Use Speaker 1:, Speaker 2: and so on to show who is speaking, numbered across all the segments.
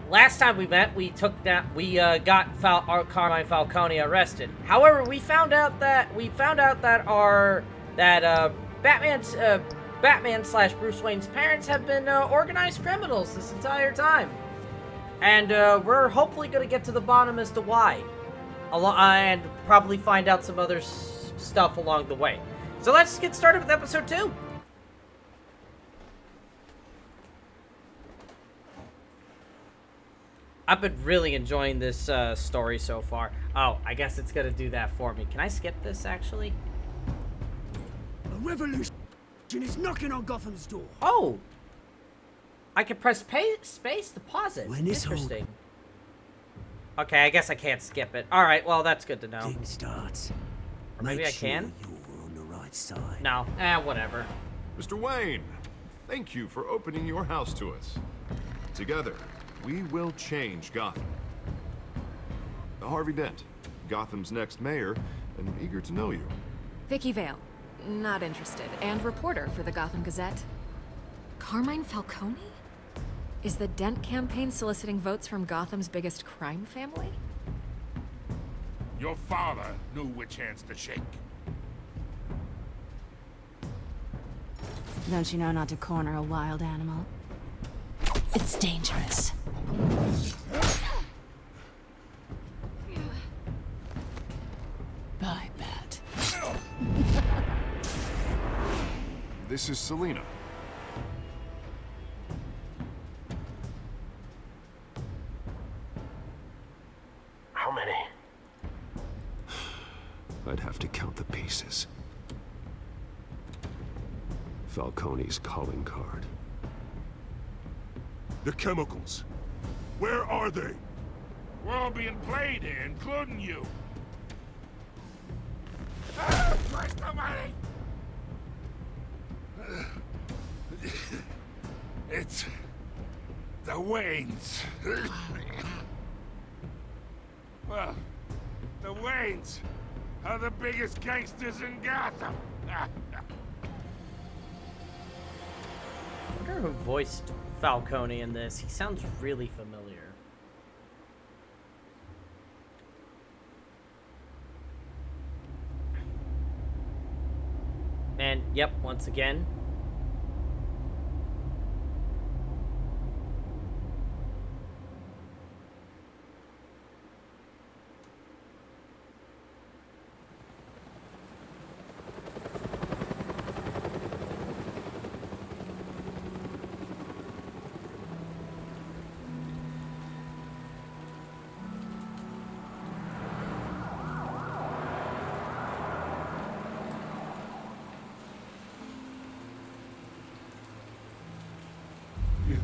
Speaker 1: last time we met, we got Carmine Falcone arrested. However, we found out that Batman slash Bruce Wayne's parents have been organized criminals this entire time, and we're hopefully going to get to the bottom as to why, and probably find out some other stuff along the way. So let's get started with episode 2. I've been really enjoying this story so far. Oh, I guess it's gonna do that for me. Can I skip this, actually?
Speaker 2: A revolution is knocking on Gotham's door.
Speaker 1: Oh! I can press space to pause it.
Speaker 2: When this
Speaker 1: Interesting. Okay, I guess I can't skip it. Alright, well, that's good to know.
Speaker 2: Thing starts.
Speaker 1: Or maybe
Speaker 2: Make
Speaker 1: I can?
Speaker 2: Sure you're on the right side.
Speaker 1: No. Whatever.
Speaker 3: Mr. Wayne, thank you for opening your house to us. Together, we will change Gotham. Harvey Dent, Gotham's next mayor, and eager to know you.
Speaker 4: Vicky Vale, not interested, and reporter for the Gotham Gazette. Carmine Falcone? Is the Dent campaign soliciting votes from Gotham's biggest crime family?
Speaker 5: Your father knew which hands to shake.
Speaker 6: Don't you know not to corner a wild animal? It's dangerous. Bye, Bat.
Speaker 3: This is Selina.
Speaker 7: How many?
Speaker 8: I'd have to count the pieces. Falcone's calling card.
Speaker 5: The chemicals. Where are they? We're all being played here, including you. Christ almighty! It's the Waynes. Well, the Waynes are the biggest gangsters in Gotham.
Speaker 1: I wonder who voiced Falcone in this. He sounds really familiar. And, yep, once again.
Speaker 8: You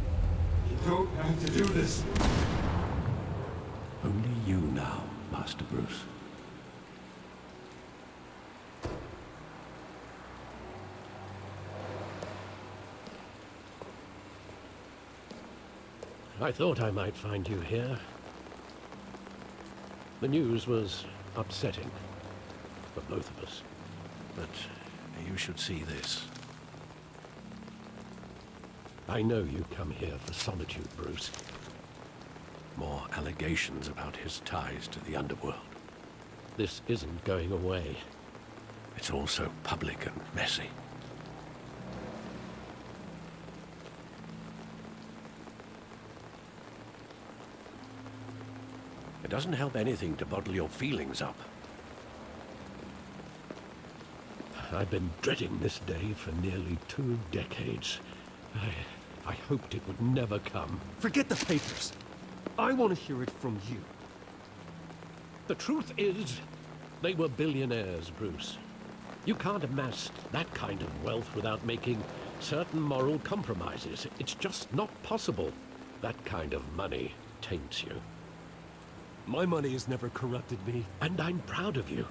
Speaker 8: don't have to do this.
Speaker 7: Only you now, Master Bruce.
Speaker 9: I thought I might find you here. The news was upsetting for both of us.
Speaker 7: But you should see this.
Speaker 9: I know you come here for solitude, Bruce.
Speaker 7: More allegations about his ties to the underworld.
Speaker 9: This isn't going away.
Speaker 7: It's all so public and messy. It doesn't help anything to bottle your feelings up.
Speaker 9: I've been dreading this day for nearly 2 decades. I hoped it would never come.
Speaker 10: Forget the papers. I want to hear it from you.
Speaker 9: The truth is, they were billionaires, Bruce. You can't amass that kind of wealth without making certain moral compromises. It's just not possible. That kind of money taints you.
Speaker 10: My money has never corrupted me.
Speaker 9: And I'm proud of you.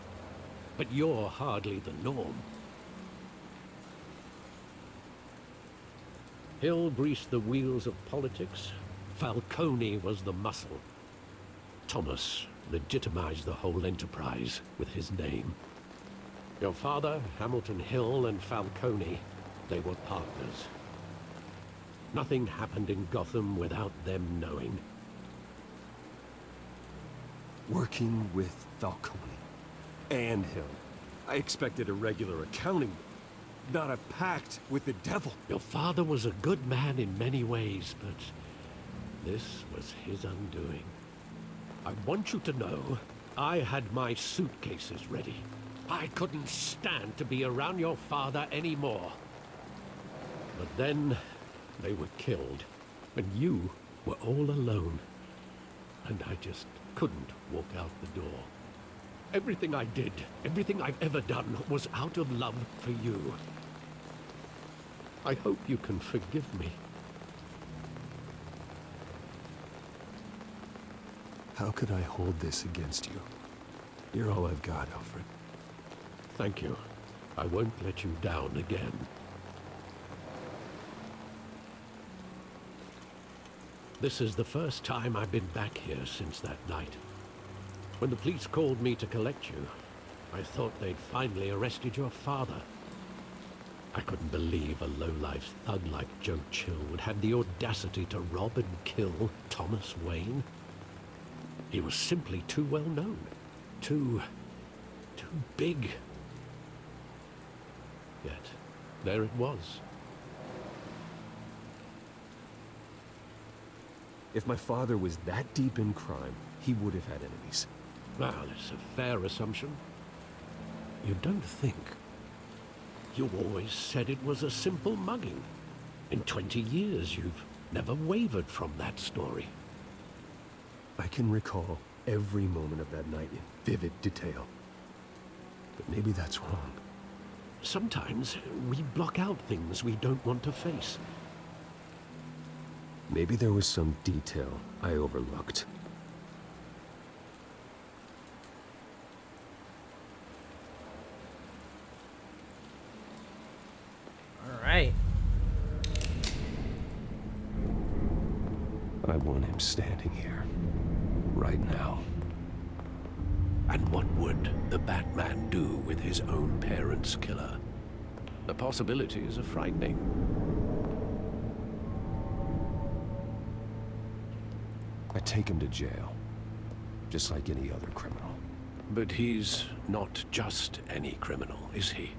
Speaker 9: But you're hardly the norm. Hill greased the wheels of politics. Falcone was the muscle. Thomas legitimized the whole enterprise with his name. Your father, Hamilton Hill, and Falcone, they were partners. Nothing happened in Gotham without them knowing.
Speaker 10: Working with Falcone. And him. I expected a regular accounting, not a pact with the devil.
Speaker 9: Your father was a good man in many ways, but this was his undoing. I want you to know, I had my suitcases ready. I couldn't stand to be around your father anymore. But then, they were killed, and you were all alone. And I just couldn't walk out the door. Everything I did, everything I've ever done, was out of love for you. I hope you can forgive me.
Speaker 10: How could I hold this against you? You're all I've got, Alfred.
Speaker 9: Thank you. I won't let you down again. This is the first time I've been back here since that night. When the police called me to collect you, I thought they'd finally arrested your father. I couldn't believe a low-life thug like Joe Chill would have the audacity to rob and kill Thomas Wayne. He was simply too well known. Too big. Yet, there it was.
Speaker 10: If my father was that deep in crime, he would have had enemies.
Speaker 9: Well, it's a fair assumption. You don't think? You always said it was a simple mugging. In 20 years, you've never wavered from that story.
Speaker 10: I can recall every moment of that night in vivid detail. But maybe that's wrong.
Speaker 9: Sometimes we block out things we don't want to face.
Speaker 10: Maybe there was some detail I overlooked.
Speaker 1: All right.
Speaker 10: I want him standing here, right now.
Speaker 9: And what would the Batman do with his own parents' killer? The possibilities are frightening.
Speaker 10: I take him to jail, just like any other criminal.
Speaker 9: But he's not just any criminal, is he?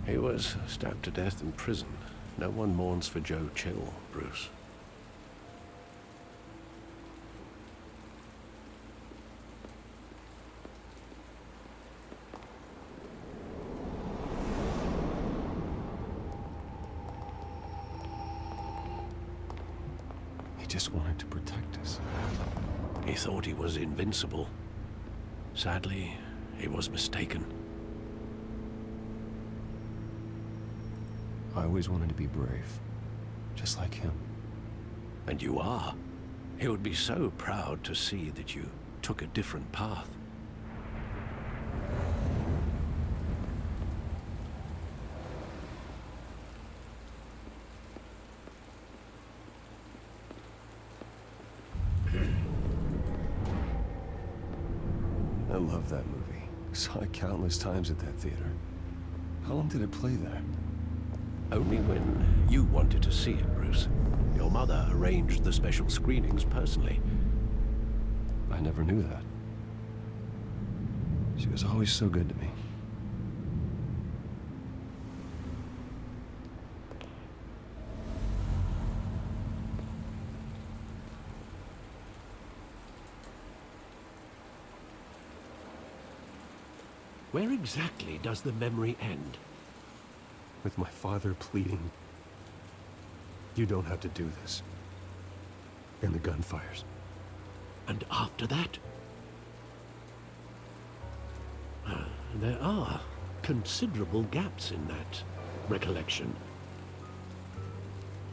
Speaker 9: He was stabbed to death in prison. No one mourns for Joe Chill, Bruce.
Speaker 10: He just wanted to protect us.
Speaker 9: He thought he was invincible. Sadly, he was mistaken.
Speaker 10: I always wanted to be brave, just like him.
Speaker 9: And you are. He would be so proud to see that you took a different path.
Speaker 10: I love that movie. Saw it countless times at that theater. How long did it play there?
Speaker 9: Only when you wanted to see it, Bruce. Your mother arranged the special screenings personally.
Speaker 10: I never knew that. She was always so good to me.
Speaker 9: Where exactly does the memory end?
Speaker 10: With my father pleading, "You don't have to do this." And the gunfires.
Speaker 9: And after that? There are considerable gaps in that recollection.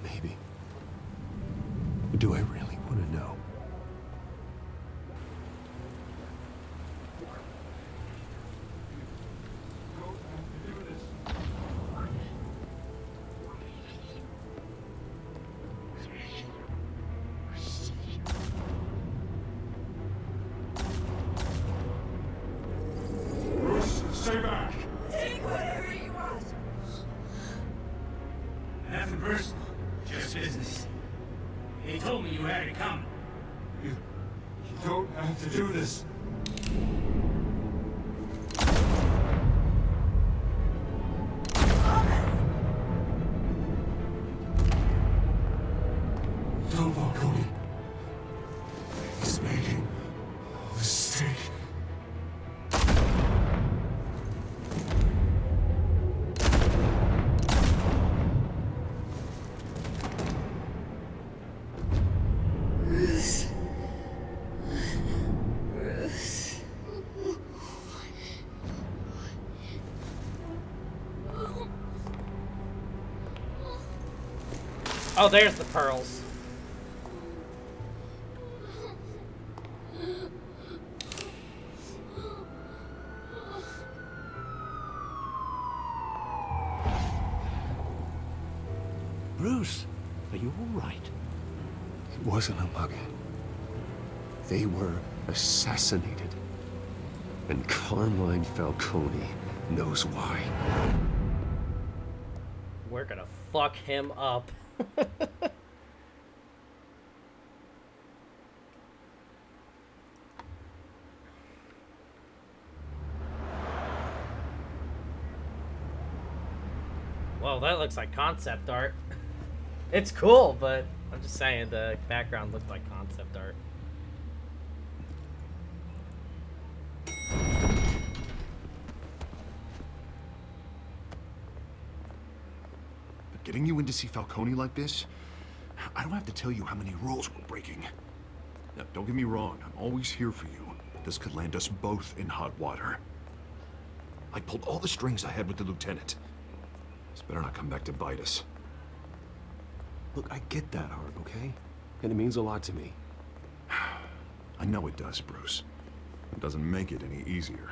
Speaker 10: Maybe. Do I really want to know?
Speaker 8: Stay back!
Speaker 2: Take whatever you want.
Speaker 11: Nothing personal, just business. They told me you had it coming.
Speaker 8: You don't have to do this. No, Falcone. He's making a mistake.
Speaker 1: Oh, there's the pearls.
Speaker 7: Bruce, are you all right?
Speaker 10: It wasn't a mug. They were assassinated. And Carmine Falcone knows why.
Speaker 1: We're gonna fuck him up. Well, that looks like concept art. It's cool, but I'm just saying the background looked like concept art.
Speaker 3: But getting you in to see Falcone like this, I don't have to tell you how many rules we're breaking. Now, don't get me wrong, I'm always here for you, but this could land us both in hot water. I pulled all the strings I had with the lieutenant. This better not come back to bite us.
Speaker 10: Look, I get that, Art, okay? And it means a lot to me.
Speaker 3: I know it does, Bruce. It doesn't make it any easier.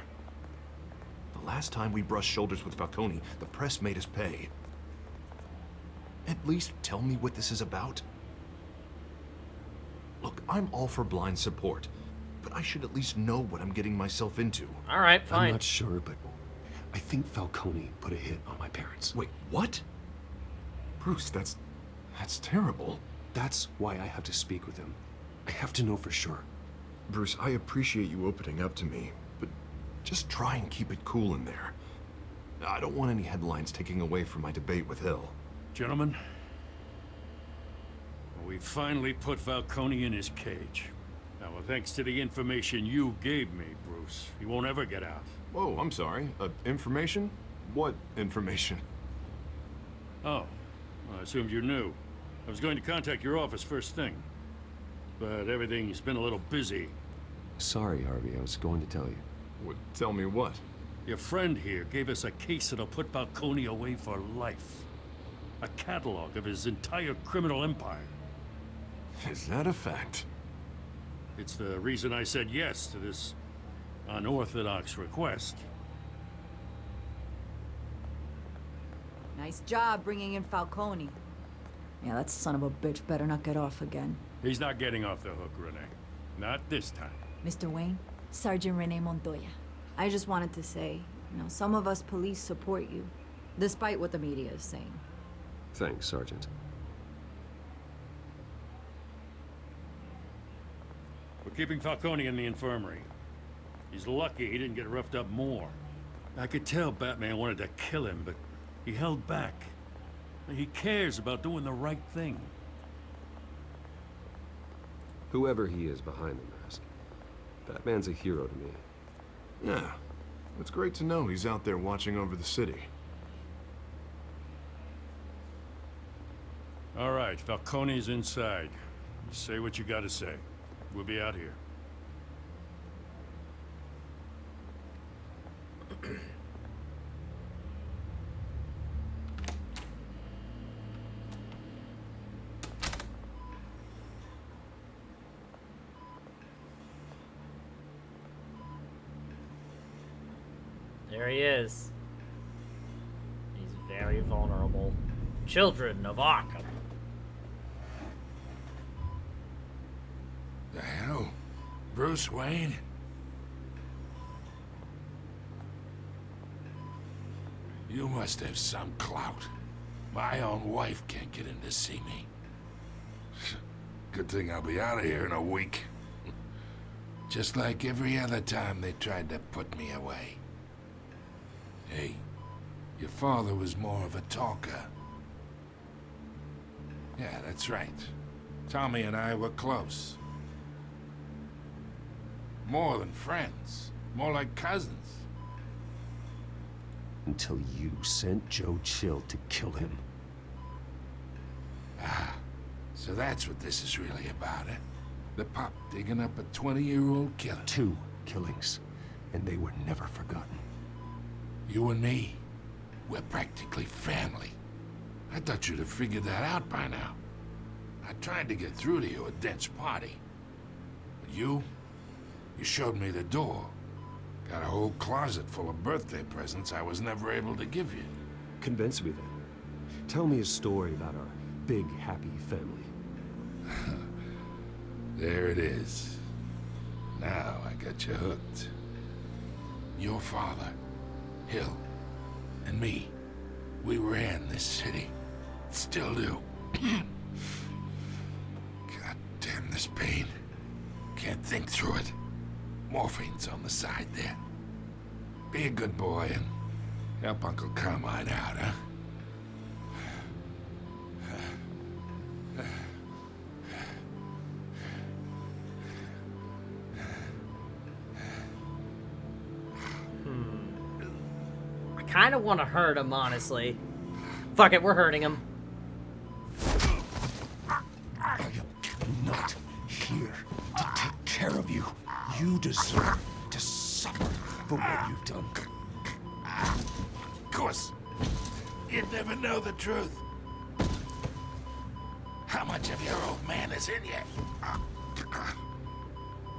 Speaker 3: The last time we brushed shoulders with Falcone, the press made us pay. At least tell me what this is about. Look, I'm all for blind support, but I should at least know what I'm getting myself into.
Speaker 1: All right, fine.
Speaker 10: I'm not sure, but I think Falcone put a hit on my parents.
Speaker 3: Wait, what? Bruce, that's terrible.
Speaker 10: That's why I have to speak with him. I have to know for sure.
Speaker 3: Bruce, I appreciate you opening up to me, but just try and keep it cool in there. I don't want any headlines taking away from my debate with Hill.
Speaker 5: Gentlemen, we finally put Falcone in his cage. Now, thanks to the information you gave me, Bruce, he won't ever get out.
Speaker 3: Whoa, I'm sorry. Information? What information?
Speaker 5: Oh, well, I assumed you knew. I was going to contact your office first thing, but everything's been a little busy.
Speaker 10: Sorry, Harvey, I was going to tell you.
Speaker 3: Tell me what?
Speaker 5: Your friend here gave us a case that'll put Falcone away for life. A catalog of his entire criminal empire.
Speaker 3: Is that a fact?
Speaker 5: It's the reason I said yes to this unorthodox request.
Speaker 11: Nice job bringing in Falcone. Yeah, that son of a bitch better not get off again.
Speaker 5: He's not getting off the hook, Renee. Not this time.
Speaker 11: Mr. Wayne, Sergeant Renee Montoya. I just wanted to say, some of us police support you, despite what the media is saying.
Speaker 10: Thanks, Sergeant.
Speaker 5: We're keeping Falcone in the infirmary. He's lucky he didn't get roughed up more. I could tell Batman wanted to kill him, but he held back. He cares about doing the right thing.
Speaker 10: Whoever he is behind the mask, Batman's a hero to me.
Speaker 3: Yeah. It's great to know he's out there watching over the city.
Speaker 5: All right, Falcone's inside. You say what you gotta say. We'll be out here.
Speaker 1: There he is. He's very vulnerable. Children of Arkham.
Speaker 12: The hell? Bruce Wayne? You must have some clout. My own wife can't get in to see me. Good thing I'll be out of here in a week. Just like every other time they tried to put me away. Hey, your father was more of a talker. Yeah, that's right. Tommy and I were close. More than friends. More like cousins.
Speaker 10: Until you sent Joe Chill to kill him.
Speaker 12: Ah, so that's what this is really about, eh? The pop digging up a 20-year-old killer.
Speaker 10: 2 killings, and they were never forgotten.
Speaker 12: You and me, we're practically family. I thought you'd have figured that out by now. I tried to get through to you at Dent's party. But you showed me the door. Got a whole closet full of birthday presents I was never able to give you.
Speaker 10: Convince me then. Tell me a story about our big, happy family.
Speaker 12: There it is. Now I got you hooked. Your father, Hill, and me, we ran this city. Still do. God damn this pain. Can't think through it. Morphine's on the side there. Be a good boy and help Uncle Carmine out, huh?
Speaker 1: I kind of want to hurt him, honestly. Fuck it, we're hurting him.
Speaker 10: I am not here to take care of you. You deserve to suffer for what you've done.
Speaker 12: Of course. You'd never know the truth. How much of your old man is in you?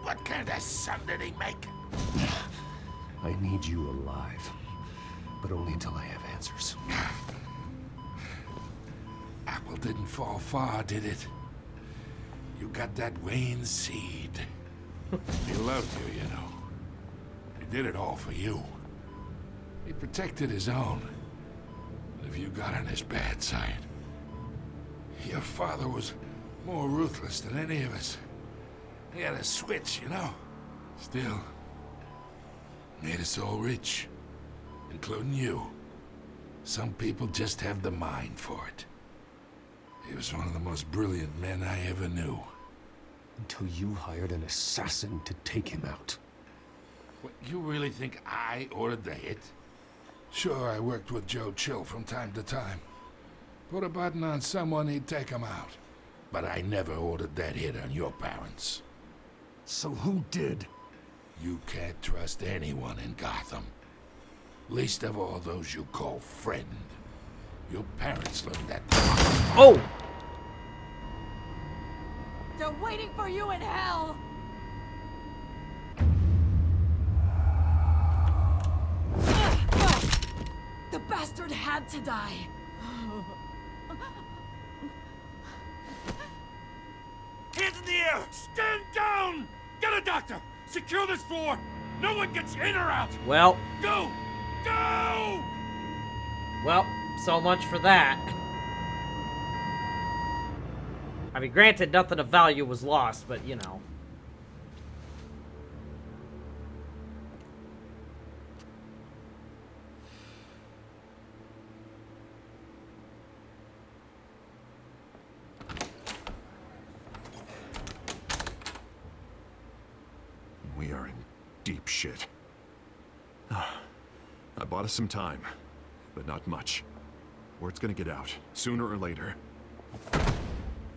Speaker 12: What kind of son did he make?
Speaker 10: I need you alive, but only until I have answers.
Speaker 12: Apple didn't fall far, did it? You got that Wayne seed. He loved you, you know. He did it all for you. He protected his own. But if you got on his bad side, your father was more ruthless than any of us. He had a switch, you know. Still, made us all rich, including you. Some people just have the mind for it. He was one of the most brilliant men I ever knew.
Speaker 10: Until you hired an assassin to take him out.
Speaker 12: What, you really think I ordered the hit? Sure, I worked with Joe Chill from time to time. Put a button on someone, he'd take him out. But I never ordered that hit on your parents.
Speaker 10: So who did?
Speaker 12: You can't trust anyone in Gotham. Least of all those you call friend. Your parents learned that.
Speaker 1: Oh!
Speaker 11: They're waiting for you in hell! The bastard had to die.
Speaker 5: Hands in the air! Stand down! Get a doctor! Secure this floor! No one gets in or out!
Speaker 1: Well.
Speaker 5: Go! Go!
Speaker 1: Well, so much for that. I mean, granted, nothing of value was lost, but, you know.
Speaker 3: We are in deep shit. I bought us some time, but not much. Word's gonna get out, sooner or later.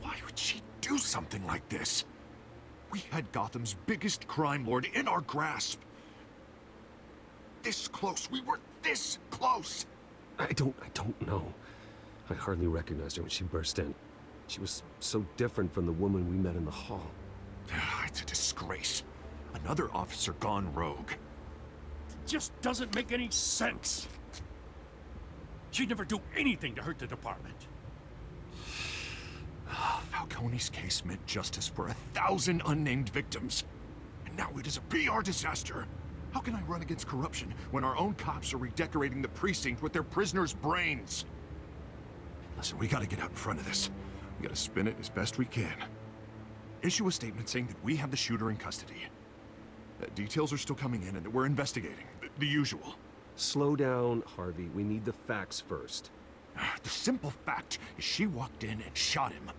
Speaker 3: Why would she do something like this? We had Gotham's biggest crime lord in our grasp. This close, we were this close!
Speaker 10: I don't know. I hardly recognized her when she burst in. She was so different from the woman we met in the hall.
Speaker 3: It's a disgrace. Another officer gone rogue.
Speaker 5: It just doesn't make any sense. She'd never do anything to hurt the department.
Speaker 3: Falcone's case meant justice for 1,000 unnamed victims. And now it is a PR disaster. How can I run against corruption when our own cops are redecorating the precinct with their prisoners' brains? Listen, we gotta get out in front of this. We gotta spin it as best we can. Issue a statement saying that we have the shooter in custody. Details are still coming in, and we're investigating. The usual.
Speaker 7: Slow down, Harvey. We need the facts first.
Speaker 3: The simple fact is she walked in and shot him.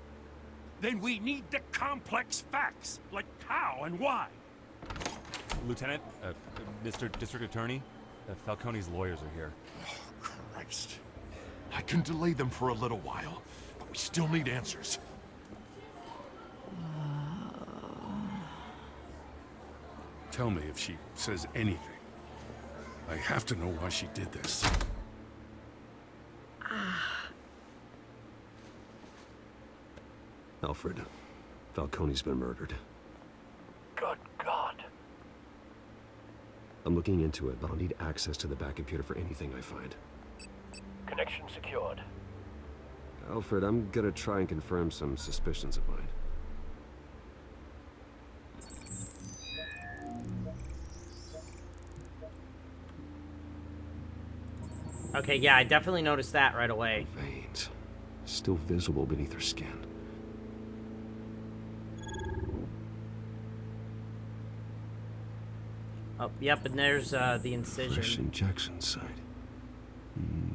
Speaker 5: Then we need the complex facts, like how and why.
Speaker 13: Lieutenant, Mr. District Attorney, Falcone's lawyers are here.
Speaker 3: Oh, Christ. I can delay them for a little while, but we still need answers.
Speaker 5: Tell me if she says anything. I have to know why she did this.
Speaker 7: Alfred, Falcone's been murdered.
Speaker 9: Good God.
Speaker 7: I'm looking into it, but I'll need access to the back computer for anything I find.
Speaker 9: Connection secured.
Speaker 7: Alfred, I'm gonna try and confirm some suspicions of mine.
Speaker 1: Okay, yeah, I definitely noticed that right away.
Speaker 7: Veins. Still visible beneath her skin.
Speaker 1: Oh, yep, and there's the incision.
Speaker 7: Fresh injection site.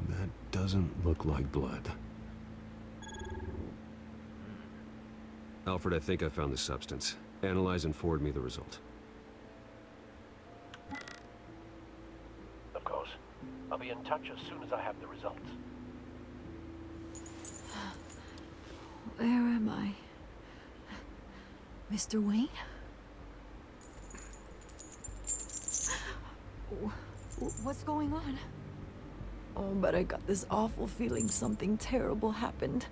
Speaker 7: That doesn't look like blood. Alfred, I think I found the substance. Analyze and forward me the result.
Speaker 9: Of course. I'll be in touch as soon as I have the results.
Speaker 11: Where am I? Mr. Wayne? What's going on? Oh, but I got this awful feeling something terrible happened.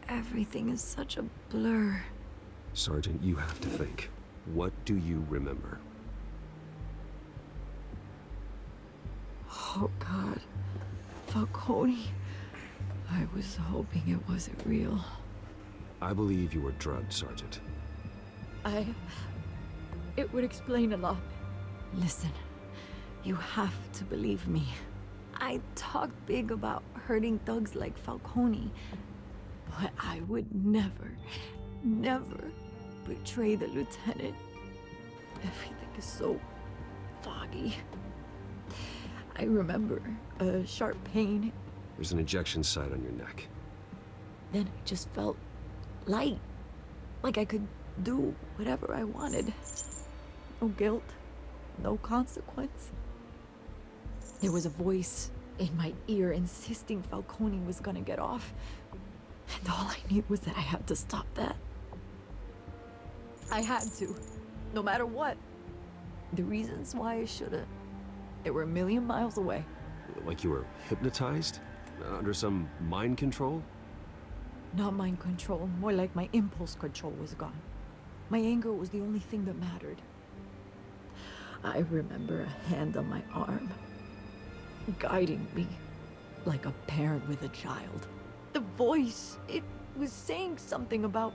Speaker 11: Everything is such a blur.
Speaker 7: Sergeant, you have to think. What do you remember?
Speaker 11: Oh, God. Falcone. I was hoping it wasn't real.
Speaker 7: I believe you were drugged, Sergeant.
Speaker 11: It would explain a lot. Listen, you have to believe me. I talk big about hurting thugs like Falcone, but I would never betray the lieutenant. Everything is so foggy. I remember a sharp pain.
Speaker 7: There's an injection site on your neck.
Speaker 11: Then I just felt light, like I could do whatever I wanted. No guilt, no consequence. There was a voice in my ear insisting Falcone was gonna get off. And all I knew was that I had to stop that. I had to, no matter what. The reasons why I should've, they were a million miles away.
Speaker 7: Like you were hypnotized? Under some mind control?
Speaker 11: Not mind control, more like my impulse control was gone. My anger was the only thing that mattered. I remember a hand on my arm, guiding me like a parent with a child. The voice, it was saying something about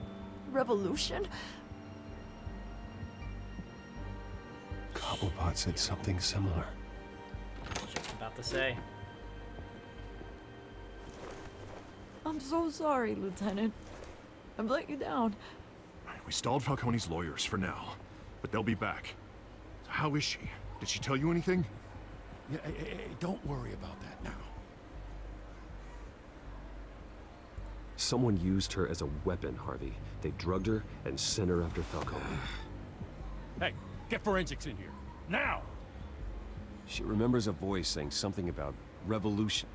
Speaker 11: revolution.
Speaker 10: Cobblepot said something similar.
Speaker 1: Just about to say.
Speaker 11: I'm so sorry, Lieutenant. I've let you down.
Speaker 3: We stalled Falcone's lawyers for now, but they'll be back. How is she? Did she tell you anything?
Speaker 5: Yeah, hey, don't worry about that now.
Speaker 7: Someone used her as a weapon, Harvey. They drugged her and sent her after Falcone.
Speaker 5: Hey, get forensics in here. Now!
Speaker 7: She remembers a voice saying something about revolution.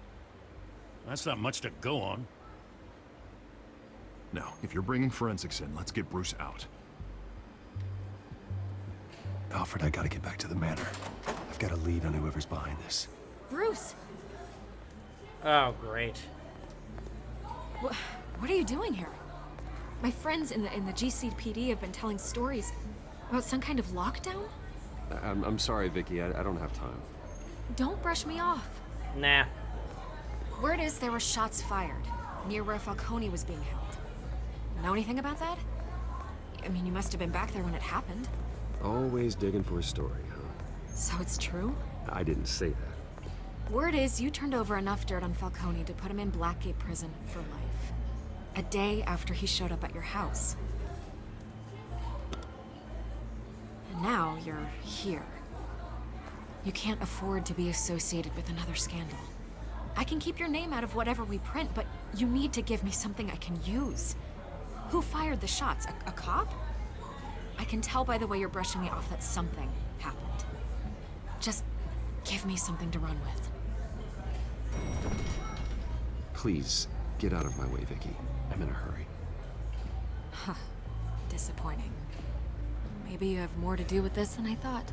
Speaker 5: That's not much to go on.
Speaker 3: Now, if you're bringing forensics in, let's get Bruce out.
Speaker 10: Alfred, I gotta get back to the manor. I've got a lead on whoever's behind this.
Speaker 4: Bruce!
Speaker 1: Oh, great.
Speaker 4: What are you doing here? My friends in the GCPD have been telling stories about some kind of lockdown?
Speaker 7: I'm sorry, Vicky. I don't have time.
Speaker 4: Don't brush me off.
Speaker 1: Nah.
Speaker 4: Word is there were shots fired near where Falcone was being held. Know anything about that? I mean, you must have been back there when it happened.
Speaker 7: Always digging for a story, huh?
Speaker 4: So it's true?
Speaker 7: I didn't say that.
Speaker 4: Word is you turned over enough dirt on Falcone to put him in Blackgate Prison for life. A day after he showed up at your house. And now you're here. You can't afford to be associated with another scandal. I can keep your name out of whatever we print, but you need to give me something I can use. Who fired the shots? A cop? I can tell by the way you're brushing me off that something happened. Just give me something to run with.
Speaker 7: Please, get out of my way, Vicky. I'm in a hurry.
Speaker 4: Huh. Disappointing. Maybe you have more to do with this than I thought.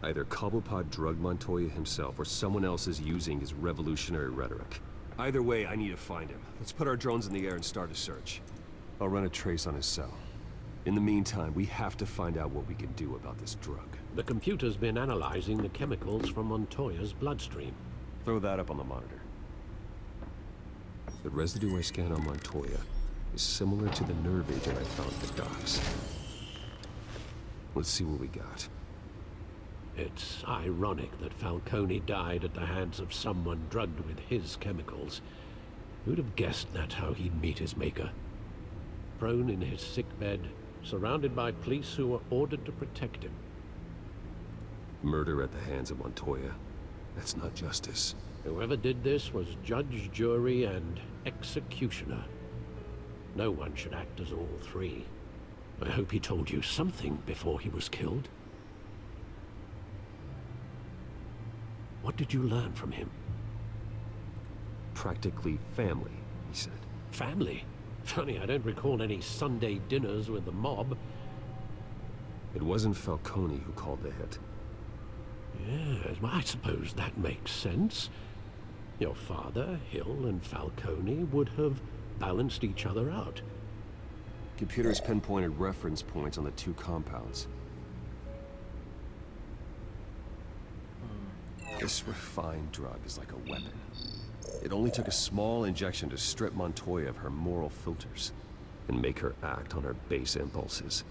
Speaker 7: Either Cobblepot drugged Montoya himself, or someone else is using his revolutionary rhetoric. Either way, I need to find him. Let's put our drones in the air and start a search. I'll run a trace on his cell. In the meantime, we have to find out what we can do about this drug.
Speaker 9: The computer's been analyzing the chemicals from Montoya's bloodstream.
Speaker 7: Throw that up on the monitor. The residue I scan on Montoya is similar to the nerve agent I found at the docks. Let's see what we got.
Speaker 9: It's ironic that Falcone died at the hands of someone drugged with his chemicals. Who'd have guessed that's how he'd meet his maker? Prone in his sickbed, surrounded by police who were ordered to protect him.
Speaker 7: Murder at the hands of Montoya. That's not justice.
Speaker 9: Whoever did this was judge, jury, and executioner. No one should act as all three. I hope he told you something before he was killed. What did you learn from him?
Speaker 7: Practically family, he said.
Speaker 9: Family? Funny, I don't recall any Sunday dinners with the mob.
Speaker 7: It wasn't Falcone who called the hit.
Speaker 9: Yes, well, I suppose that makes sense. Your father, Hill, and Falcone would have balanced each other out.
Speaker 7: Computers pinpointed reference points on the two compounds. This refined drug is like a weapon. It only took a small injection to strip Montoya of her moral filters and make her act on her base impulses.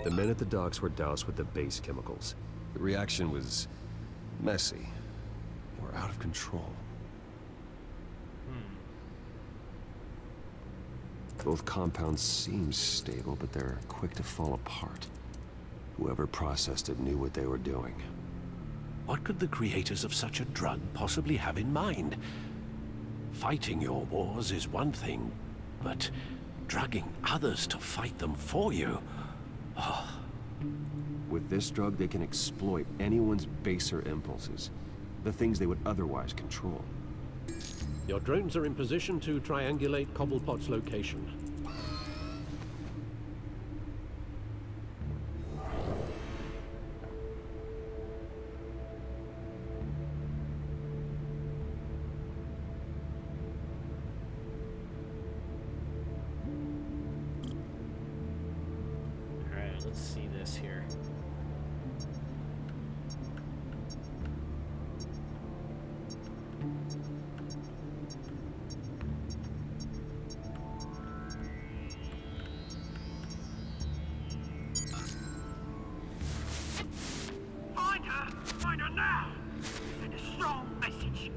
Speaker 7: The men at the docks were doused with the base chemicals. The reaction was messy. They were out of control. Both compounds seem stable, but they're quick to fall apart. Whoever processed it knew what they were doing.
Speaker 9: What could the creators of such a drug possibly have in mind? Fighting your wars is one thing, but drugging others to fight them for you? Oh.
Speaker 7: With this drug, they can exploit anyone's baser impulses, the things they would otherwise control.
Speaker 9: Your drones are in position to triangulate Cobblepot's location.
Speaker 1: Alright, let's see this here.
Speaker 2: Find her now! Send a strong message.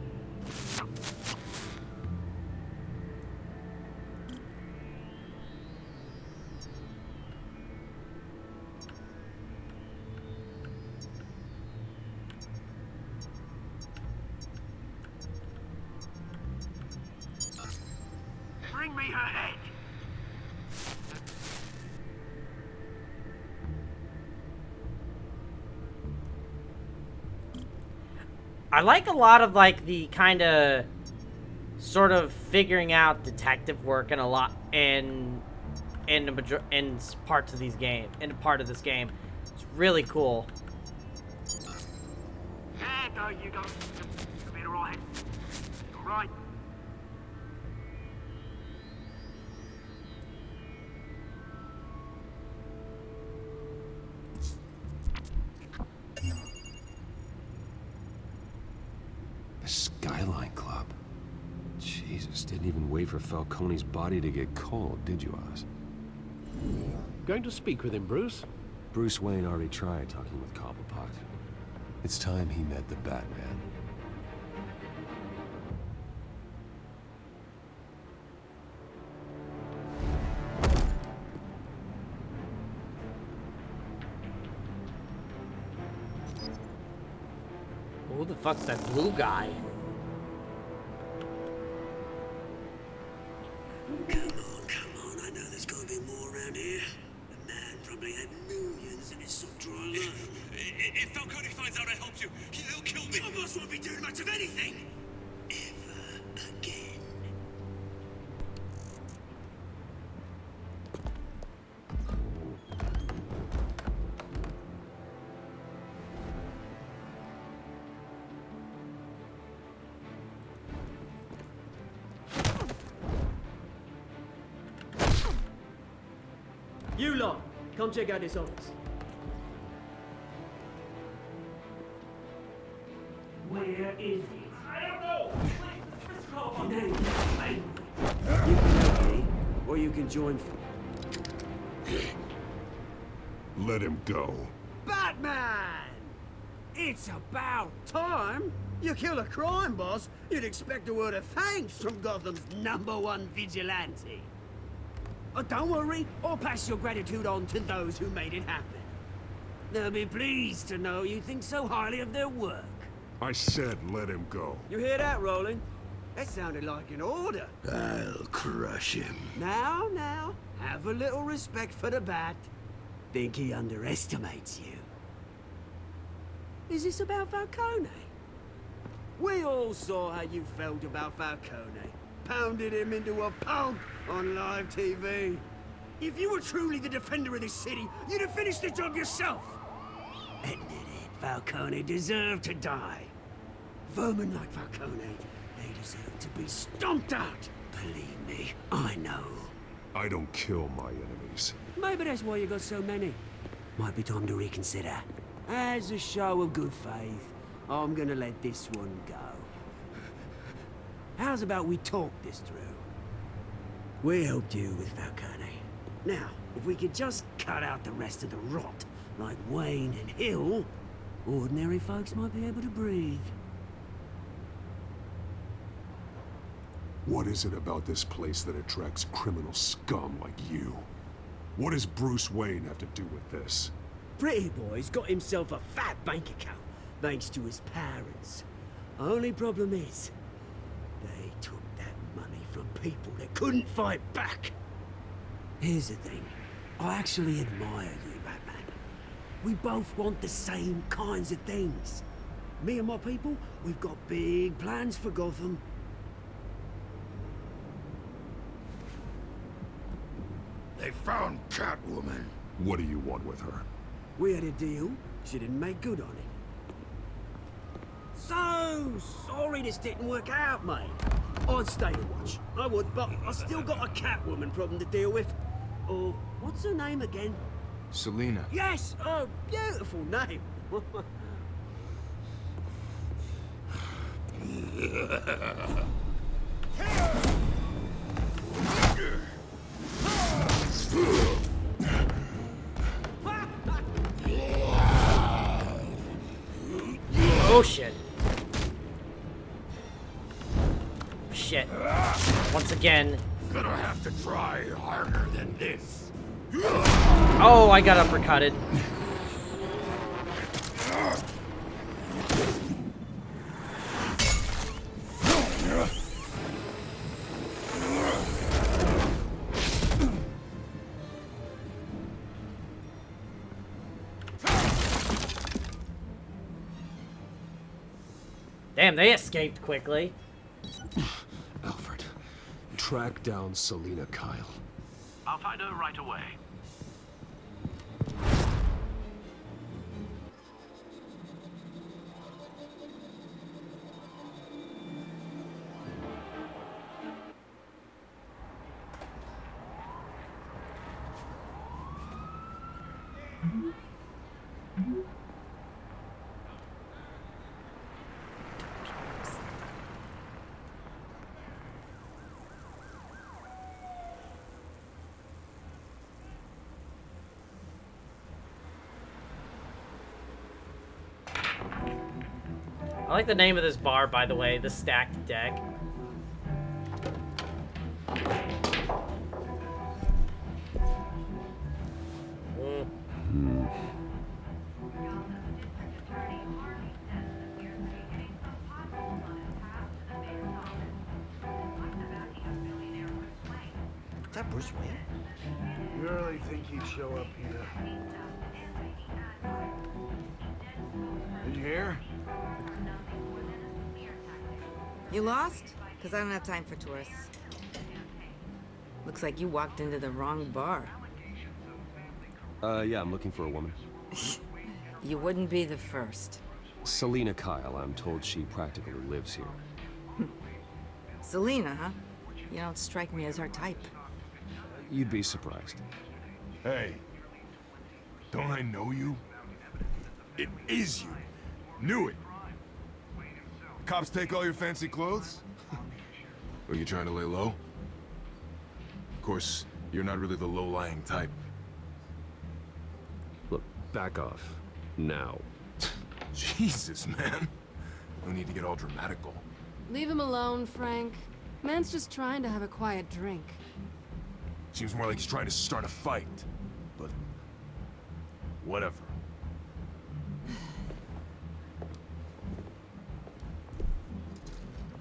Speaker 2: Bring me her head!
Speaker 1: I like a lot of like the kind of sort of figuring out detective work in a lot in parts of these part of this game. It's really cool.
Speaker 2: There go, you go. You'll be alright. Alright.
Speaker 7: Just didn't even wait for Falcone's body to get cold, did you, Oz?
Speaker 9: Going to speak with him, Bruce?
Speaker 7: Bruce Wayne already tried talking with Cobblepot. It's time he met the Batman.
Speaker 1: Who the fuck's that blue guy?
Speaker 2: Come on, I know there's gotta be more around here. The man probably had millions in his sub-drawer alone. If Falcone finds out I helped you, he'll kill me. Your boss won't be doing much of anything. Ever again.
Speaker 14: You lot, come check out this office. Where is it? I don't know. Please call
Speaker 2: You can help me, or you can join.
Speaker 3: Let him go.
Speaker 2: Batman! It's about time. You kill a crime boss, you'd expect a word of thanks from Gotham's #1 vigilante. Oh, don't worry, I'll pass your gratitude on to those who made it happen. They'll be pleased to know you think so highly of their work.
Speaker 3: I said let him go.
Speaker 2: You hear that, Roland? That sounded like an order.
Speaker 10: I'll crush him.
Speaker 2: Now, have a little respect for the Bat. Think he underestimates you. Is this about Falcone? We all saw how you felt about Falcone. Pounded him into a pulp on live TV. If you were truly the defender of this city, you'd have finished the job yourself. Admit it, Falcone deserved to die. Vermin like Falcone, they deserve to be stomped out. Believe me, I know.
Speaker 3: I don't kill my enemies.
Speaker 2: Maybe that's why you got so many. Might be time to reconsider. As a show of good faith, I'm gonna let this one go. How's about we talk this through? We helped you with Falcone. Now, if we could just cut out the rest of the rot, like Wayne and Hill, ordinary folks might be able to breathe.
Speaker 3: What is it about this place that attracts criminal scum like you? What does Bruce Wayne have to do with this?
Speaker 2: Pretty Boy's got himself a fat bank account, thanks to his parents. Only problem is, they took that money from people that couldn't fight back. Here's the thing. I actually admire you, Batman. We both want the same kinds of things. Me and my people, we've got big plans for Gotham.
Speaker 12: They found Catwoman.
Speaker 3: What do you want with her?
Speaker 2: We had a deal. She didn't make good on it. So sorry this didn't work out, mate. I'd stay to watch. I would, but I still got a Catwoman problem to deal with. Oh, what's her name again?
Speaker 15: Selina.
Speaker 2: Yes! Oh, beautiful name.
Speaker 1: Oh shit. Shit. Once again.
Speaker 12: Gonna have to try harder than this.
Speaker 1: Oh, I got uppercutted. Damn, they escaped quickly.
Speaker 7: Alfred, track down Selina Kyle.
Speaker 9: I'll find her right away.
Speaker 1: I like the name of this bar, by the way, the Stacked Deck.
Speaker 2: Is that Bruce Wayne?
Speaker 15: You really think he'd show up here? In here?
Speaker 16: You lost? Because I don't have time for tourists. Looks like you walked into the wrong bar.
Speaker 7: Yeah, I'm looking for a woman.
Speaker 16: You wouldn't be the first.
Speaker 7: Selina Kyle, I'm told she practically lives here.
Speaker 16: Selina, huh? You don't strike me as her type.
Speaker 7: You'd be surprised.
Speaker 8: Hey, don't I know you? It is you. Knew it. Cops take all your fancy clothes? Are you trying to lay low? Of course, you're not really the low-lying type.
Speaker 7: Look, back off. Now.
Speaker 8: Jesus, man. No need to get all dramatical.
Speaker 17: Leave him alone, Frank. Man's just trying to have a quiet drink.
Speaker 8: Seems more like he's trying to start a fight. But... whatever.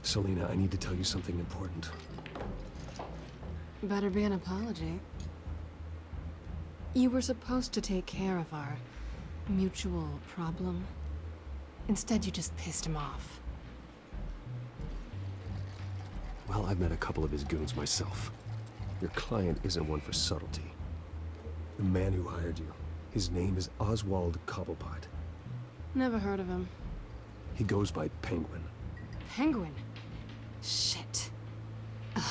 Speaker 7: Selina, I need to tell you something important.
Speaker 17: Better be an apology. You were supposed to take care of our mutual problem. Instead, you just pissed him off.
Speaker 7: Well, I've met a couple of his goons myself. Your client isn't one for subtlety. The man who hired you, his name is Oswald Cobblepot.
Speaker 17: Never heard of him.
Speaker 7: He goes by Penguin.
Speaker 17: Penguin? Shit. Ugh,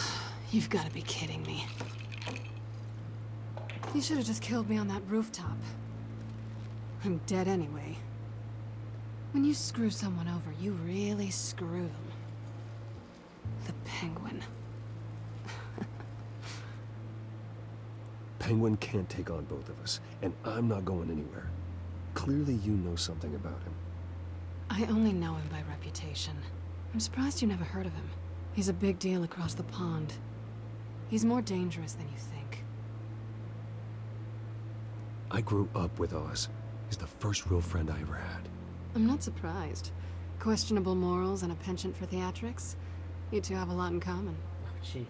Speaker 17: you've got to be kidding me. You should have just killed me on that rooftop. I'm dead anyway. When you screw someone over, you really screw them. The Penguin.
Speaker 7: Penguin can't take on both of us, and I'm not going anywhere. Clearly you know something about him.
Speaker 17: I only know him by reputation. I'm surprised you never heard of him. He's a big deal across the pond. He's more dangerous than you think.
Speaker 7: I grew up with Oz. He's the first real friend I ever had.
Speaker 17: I'm not surprised. Questionable morals and a penchant for theatrics. You two have a lot in common.
Speaker 1: Oh, gee.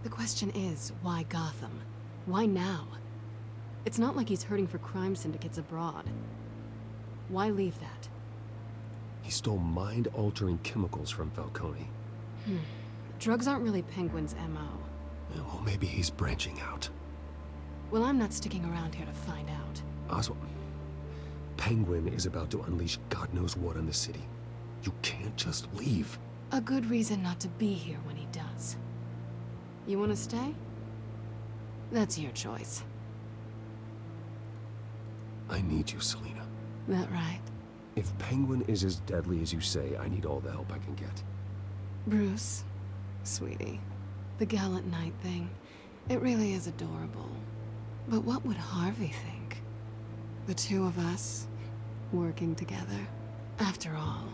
Speaker 17: The question is, why Gotham? Why now? It's not like he's hurting for crime syndicates abroad. Why leave that?
Speaker 7: He stole mind-altering chemicals from Falcone.
Speaker 17: Drugs aren't really Penguin's MO.
Speaker 7: Yeah, well, maybe he's branching out.
Speaker 17: Well, I'm not sticking around here to find out.
Speaker 7: Oswald, Penguin is about to unleash God knows what on the city. You can't just leave.
Speaker 17: A good reason not to be here when he does. You want to stay? That's your choice.
Speaker 7: I need you, Selina.
Speaker 17: That right?
Speaker 7: If Penguin is as deadly as you say, I need all the help I can get.
Speaker 17: Bruce, sweetie, the gallant knight thing, it really is adorable. But what would Harvey think? The two of us, working together? After all,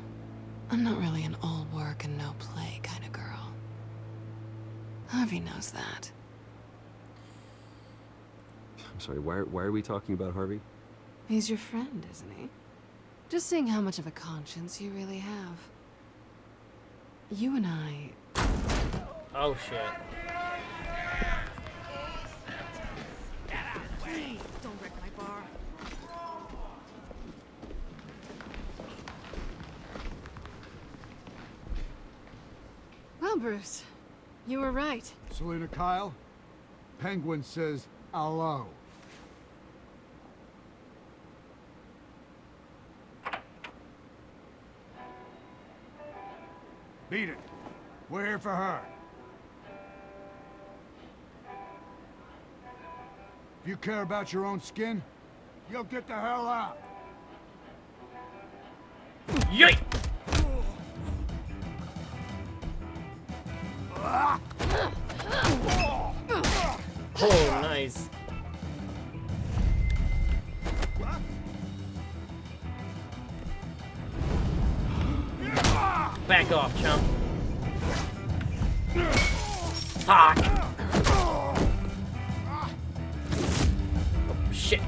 Speaker 17: I'm not really an all work and no play kind of girl. Harvey knows that.
Speaker 7: I'm sorry, why are we talking about Harvey?
Speaker 17: He's your friend, isn't he? Just seeing how much of a conscience you really have. You and I...
Speaker 1: Oh, shit.
Speaker 16: Please, don't wreck my bar.
Speaker 17: Well, Bruce, you were right.
Speaker 15: Selina Kyle? Penguin says hello. Beat it. We're here for her. If you care about your own skin, you'll get the hell out.
Speaker 1: Yay! Oh, nice. Back off, chump. Fuck. Oh, shit.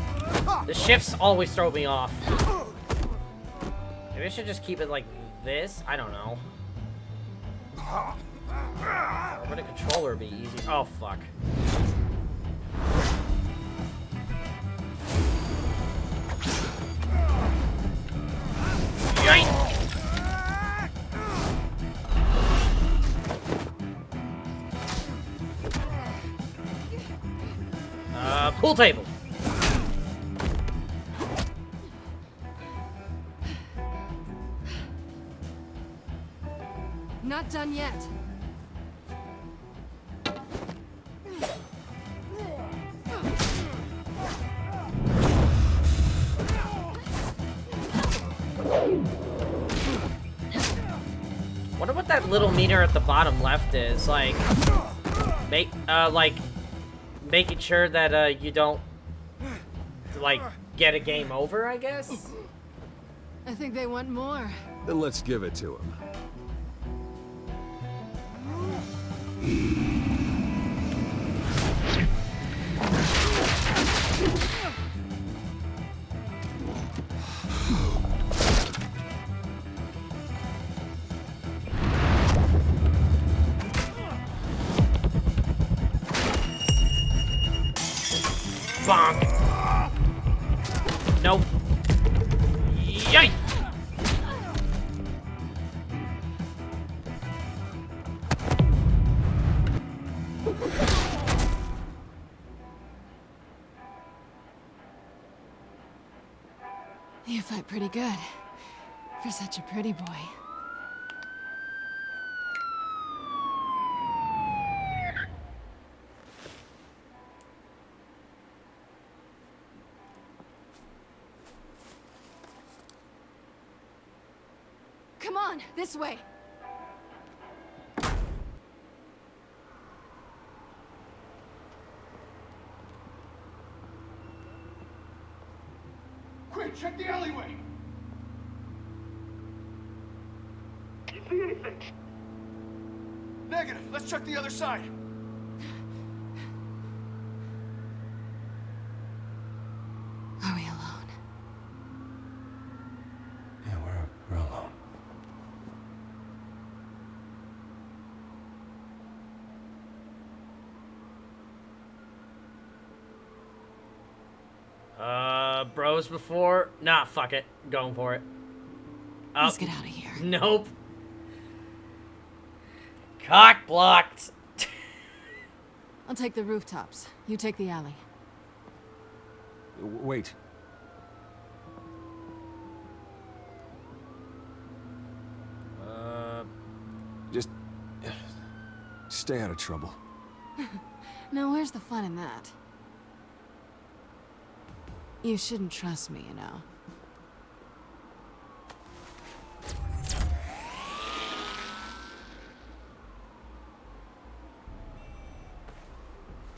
Speaker 1: The shifts always throw me off. Maybe I should just keep it like this? I don't know. Or would a controller be easy? Oh, fuck. Yikes! Pool table.
Speaker 17: Not done yet.
Speaker 1: Wonder what that little meter at the bottom left is. Like, making sure that you don't like get a game over, I guess.
Speaker 17: I think they want more.
Speaker 7: Then let's give it to him.
Speaker 1: Bonk. Nope. Yikes!
Speaker 17: You fight pretty good. For such a pretty boy. Come on, this way.
Speaker 15: Quick, check the alleyway!
Speaker 14: You see anything?
Speaker 15: Negative. Let's check the other side.
Speaker 17: Are we alone?
Speaker 10: Yeah, we're alone.
Speaker 1: Bros before? Nah, fuck it. Going for it. Oh.
Speaker 17: Let's get out of here.
Speaker 1: Nope. Cock blocked.
Speaker 17: I'll take the rooftops. You take the alley.
Speaker 7: Wait. Just stay out of trouble.
Speaker 17: Now, where's the fun in that? You shouldn't trust me, you know.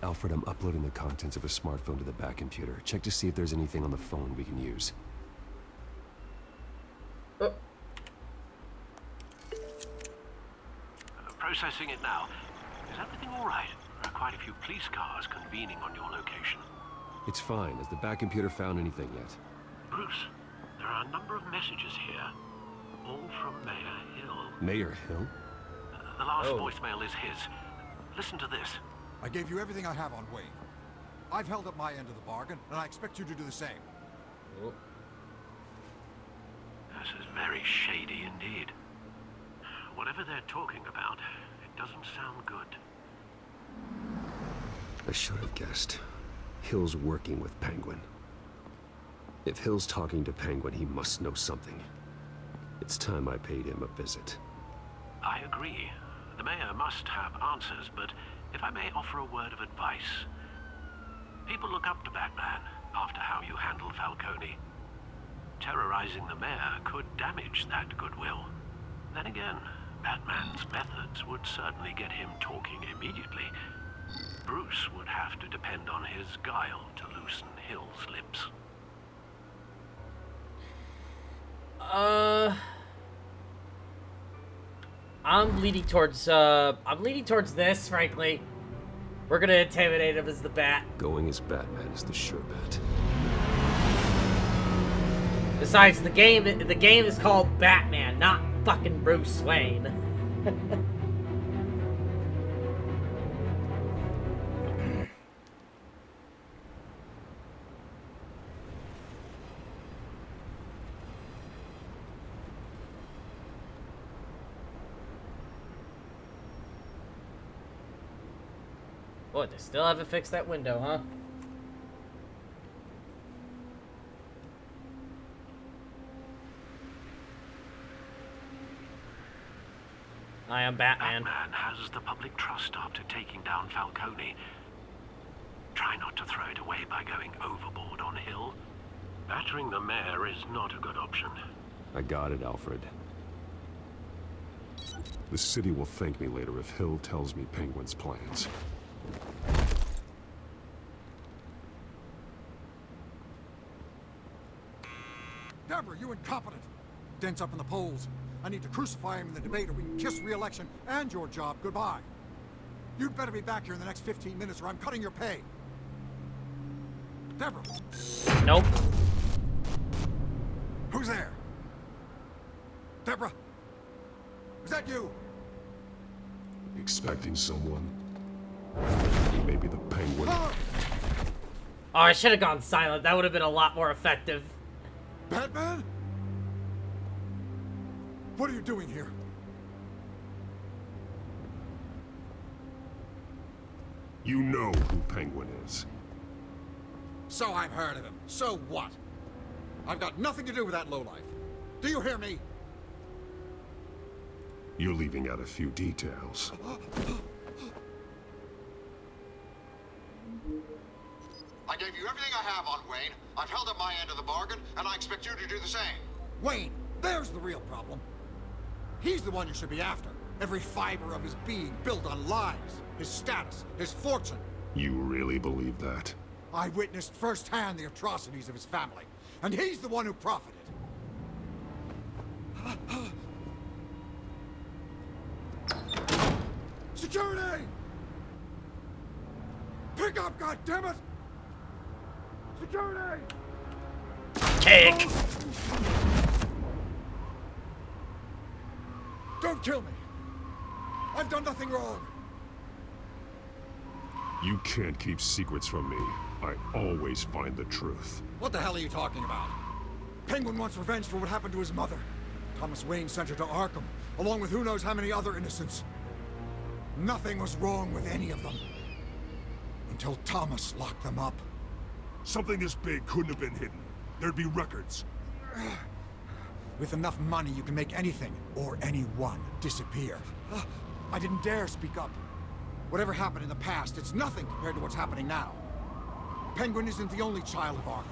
Speaker 7: Alfred, I'm uploading the contents of a smartphone to the back computer. Check to see if there's anything on the phone we can use.
Speaker 18: Processing it now. Is everything all right? There are quite a few police cars convening on your location.
Speaker 7: It's fine. Has the back computer found anything yet?
Speaker 18: Bruce, there are a number of messages here, all from Mayor Hill.
Speaker 7: Mayor Hill?
Speaker 18: The last voicemail is his. Listen to this.
Speaker 19: I gave you everything I have on Wayne. I've held up my end of the bargain, and I expect you to do the same.
Speaker 18: This is very shady indeed. Whatever they're talking about, it doesn't sound good.
Speaker 7: I should have guessed. Hill's working with Penguin. If Hill's talking to Penguin, he must know something. It's time I paid him a visit.
Speaker 18: I agree. The mayor must have answers, but if I may offer a word of advice. People look up to Batman after how you handled Falcone. Terrorizing the mayor could damage that goodwill. Then again, Batman's methods would certainly get him talking immediately. Bruce would have to depend on his guile to loosen Hill's lips.
Speaker 1: I'm leaning towards this, frankly. We're gonna intimidate him as the Bat.
Speaker 7: Going as Batman is the sure bet.
Speaker 1: Besides, the game is called Batman, not fucking Bruce Wayne. What, they still haven't fixed that window, huh? I am Batman.
Speaker 18: Batman has the public trust after taking down Falcone. Try not to throw it away by going overboard on Hill. Battering the mayor is not a good option.
Speaker 7: I got it, Alfred. The city will thank me later if Hill tells me Penguin's plans.
Speaker 19: Deborah, you incompetent! Dent's up in the polls. I need to crucify him in the debate or we can kiss re-election and your job goodbye. You'd better be back here in the next 15 minutes or I'm cutting your pay. Deborah!
Speaker 1: Nope.
Speaker 19: Who's there? Deborah? Is that you?
Speaker 7: Expecting someone? Maybe the Penguin.
Speaker 1: Oh, I should have gone silent. That would have been a lot more effective.
Speaker 19: Batman? What are you doing here?
Speaker 7: You know who Penguin is.
Speaker 19: So I've heard of him. So what? I've got nothing to do with that lowlife. Do you hear me?
Speaker 7: You're leaving out a few details.
Speaker 19: I gave you everything I have on Wayne. I've held up my end of the bargain, and I expect you to do the same. Wayne, there's the real problem. He's the one you should be after. Every fiber of his being built on lies, his status, his fortune.
Speaker 7: You really believe that?
Speaker 19: I witnessed firsthand the atrocities of his family, and he's the one who profited. Security! Pick up, goddammit! Security!
Speaker 1: Kick!
Speaker 19: Don't kill me! I've done nothing wrong!
Speaker 7: You can't keep secrets from me. I always find the truth.
Speaker 19: What the hell are you talking about? Penguin wants revenge for what happened to his mother. Thomas Wayne sent her to Arkham, along with who knows how many other innocents. Nothing was wrong with any of them. Until Thomas locked them up.
Speaker 8: Something this big couldn't have been hidden. There'd be records.
Speaker 19: With enough money, you can make anything, or anyone, disappear. I didn't dare speak up. Whatever happened in the past, it's nothing compared to what's happening now. Penguin isn't the only child of Arkham.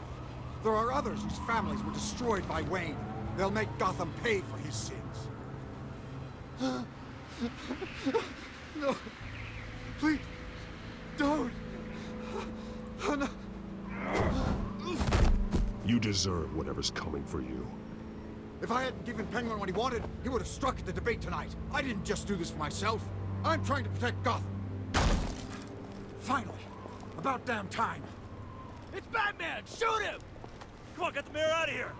Speaker 19: There are others whose families were destroyed by Wayne. They'll make Gotham pay for his sins. No. Please. Don't. Oh, no.
Speaker 7: You deserve whatever's coming for you.
Speaker 19: If I hadn't given Penguin what he wanted, he would have struck at the debate tonight. I didn't just do this for myself. I'm trying to protect Gotham. Finally. About damn time.
Speaker 14: It's Batman! Shoot him! Come on, get the mayor out of here!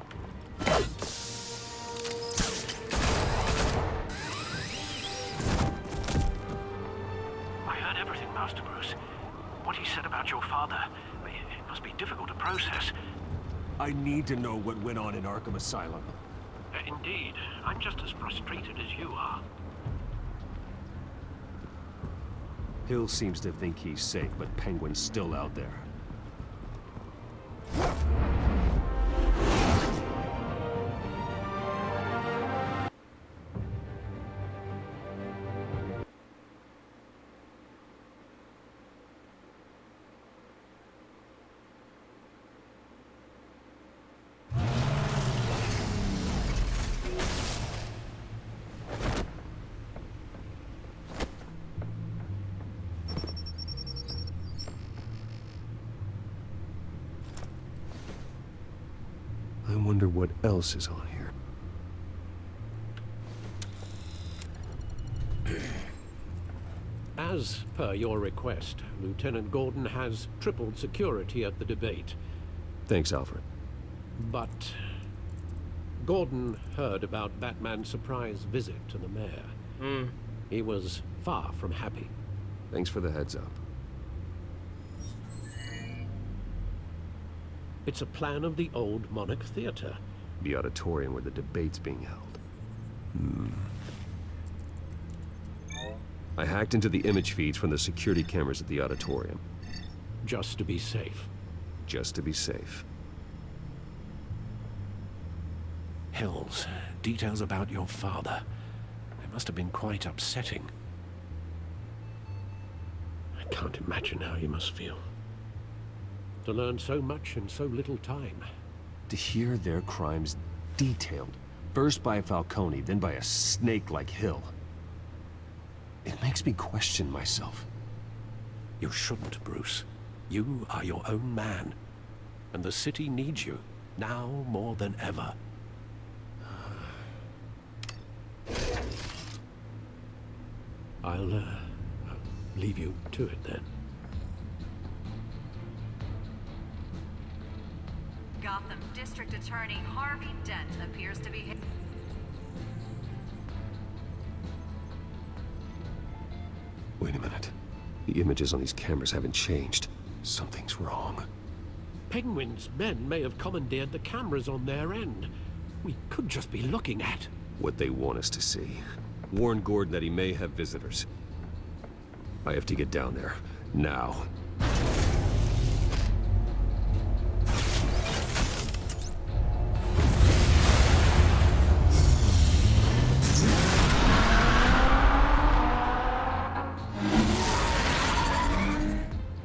Speaker 18: I heard everything, Master Bruce. What he said about your father, it must be difficult to process.
Speaker 7: I need to know what went on in Arkham Asylum.
Speaker 18: Indeed. I'm just as frustrated as you are.
Speaker 7: Hill seems to think he's safe, but Penguin's still out there. I wonder what else is on here.
Speaker 9: As per your request, Lieutenant Gordon has tripled security at the debate.
Speaker 7: Thanks, Alfred.
Speaker 9: But Gordon heard about Batman's surprise visit to the mayor. He was far from happy.
Speaker 7: Thanks for the heads up.
Speaker 9: It's a plan of the old Monarch Theater.
Speaker 7: The auditorium where the debate's being held. I hacked into the image feeds from the security cameras at the auditorium.
Speaker 9: Just to be safe.
Speaker 7: Just to be safe.
Speaker 9: Hills, details about your father. It must have been quite upsetting. I can't imagine how you must feel. To learn so much in so little time.
Speaker 7: To hear their crimes detailed, first by Falcone, then by a snake like Hill. It makes me question myself.
Speaker 9: You shouldn't, Bruce. You are your own man. And the city needs you, now more than ever. I'll leave you to it then.
Speaker 20: Gotham District Attorney Harvey Dent appears to be...
Speaker 7: Wait a minute. The images on these cameras haven't changed. Something's wrong.
Speaker 9: Penguin's men may have commandeered the cameras on their end. We could just be looking at...
Speaker 7: what they want us to see. Warn Gordon that he may have visitors. I have to get down there. Now.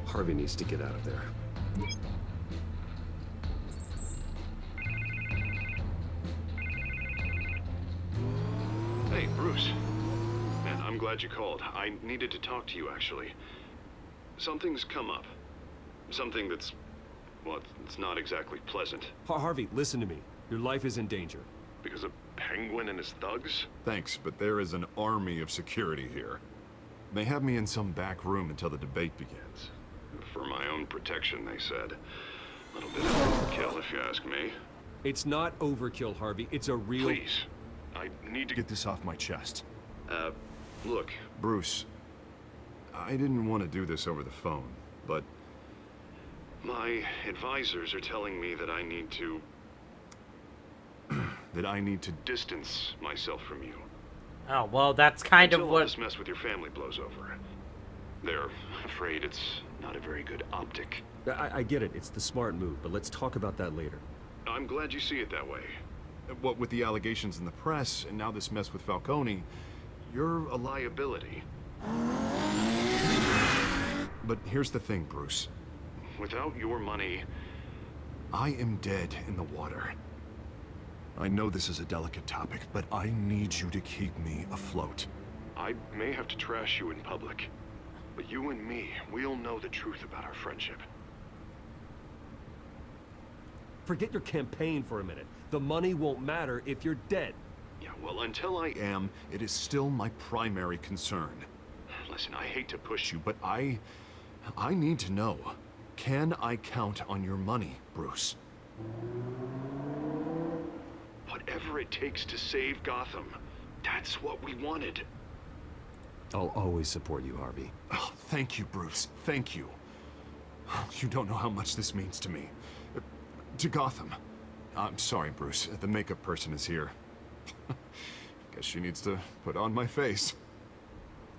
Speaker 7: Harvey needs to get out of there.
Speaker 3: Hey, Bruce. Man, I'm glad you called. I needed to talk to you, actually. Something's come up. Something that's... well, it's not exactly pleasant.
Speaker 7: Harvey, listen to me. Your life is in danger.
Speaker 3: Because of Penguin and his thugs? Thanks, but there is an army of security here. They have me in some back room until the debate begins. For my own protection, they said. A little bit of overkill, if you ask me.
Speaker 7: It's not overkill, Harvey. It's a real...
Speaker 3: Please. I need to get this off my chest. Look, Bruce. I didn't want to do this over the phone, but... my advisors are telling me that I need to... that I need to distance myself from you.
Speaker 1: Oh, well, that's kind
Speaker 3: Until
Speaker 1: of
Speaker 3: all
Speaker 1: what...
Speaker 3: this mess with your family blows over. They're afraid it's not a very good optic.
Speaker 7: I get it. It's the smart move, but let's talk about that later.
Speaker 3: I'm glad you see it that way. What with the allegations in the press, and now this mess with Falcone, you're a liability. But here's the thing, Bruce. Without your money, I am dead in the water. I know this is a delicate topic, but I need you to keep me afloat. I may have to trash you in public, but you and me, we'll know the truth about our friendship.
Speaker 7: Forget your campaign for a minute. The money won't matter if you're dead.
Speaker 3: Yeah, well, until I am, it is still my primary concern. Listen, I hate to push you, but I need to know. Can I count on your money, Bruce? Whatever it takes to save Gotham, that's what we wanted.
Speaker 7: I'll always support you, Harvey.
Speaker 3: Oh, thank you, Bruce. Thank you. You don't know how much this means to me. To Gotham. I'm sorry, Bruce. The makeup person is here. Guess she needs to put on my face.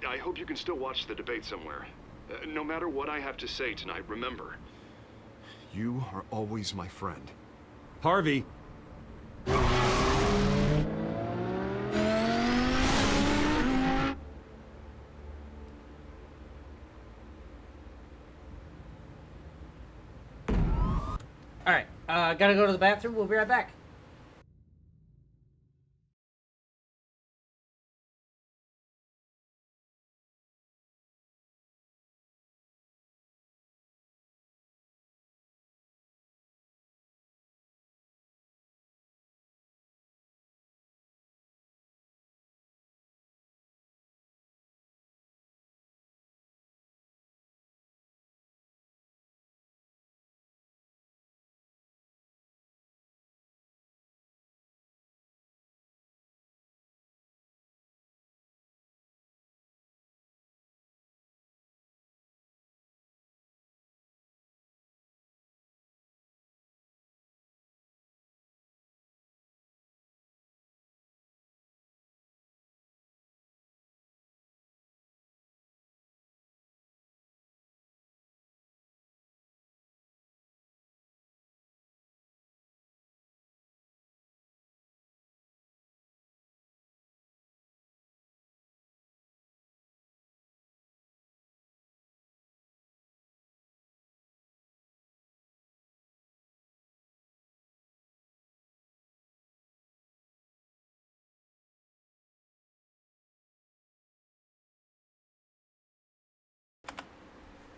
Speaker 3: I hope you can still watch the debate somewhere. No matter what I have to say tonight, remember, you are always my friend.
Speaker 7: Harvey!
Speaker 1: Alright, gotta go to the bathroom. We'll be right back.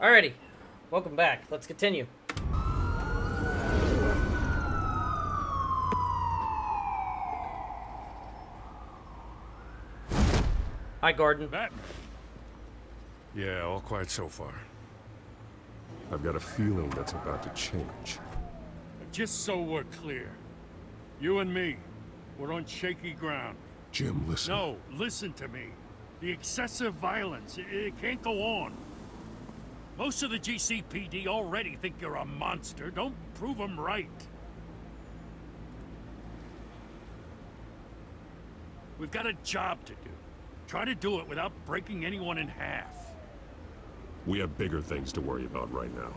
Speaker 1: Alrighty, welcome back. Let's continue. Hi, Gordon.
Speaker 5: Batman.
Speaker 12: Yeah, all quiet so far.
Speaker 7: I've got a feeling that's about to change.
Speaker 5: Just so we're clear, you and me, we're on shaky ground.
Speaker 7: Jim, listen.
Speaker 5: No, listen to me. The excessive violence, it can't go on. Most of the GCPD already think you're a monster. Don't prove them right. We've got a job to do. Try to do it without breaking anyone in half.
Speaker 7: We have bigger things to worry about right now.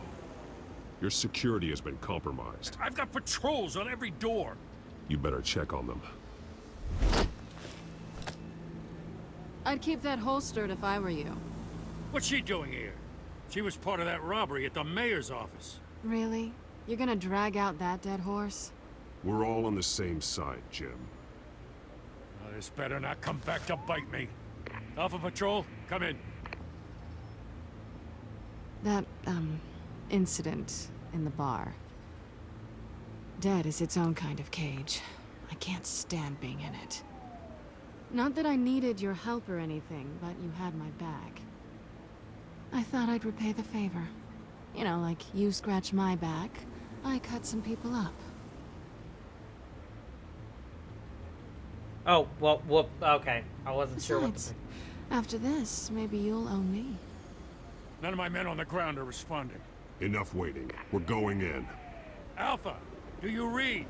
Speaker 7: Your security has been compromised.
Speaker 5: I've got patrols on every door.
Speaker 7: You better check on them.
Speaker 17: I'd keep that holstered if I were you.
Speaker 5: What's she doing here? She was part of that robbery at the mayor's office.
Speaker 17: Really? You're gonna drag out that dead horse?
Speaker 7: We're all on the same side, Jim.
Speaker 5: This better not come back to bite me. Alpha Patrol, come in.
Speaker 17: That, incident in the bar. Dead is its own kind of cage. I can't stand being in it. Not that I needed your help or anything, but you had my back. I thought I'd repay the favor. You know, like you scratch my back, I cut some people up.
Speaker 1: Oh, well, okay. I wasn't sure what to
Speaker 17: Besides,
Speaker 1: think.
Speaker 17: after this, maybe you'll owe me.
Speaker 5: None of my men on the ground are responding.
Speaker 7: Enough waiting. We're going in.
Speaker 5: Alpha, do you read?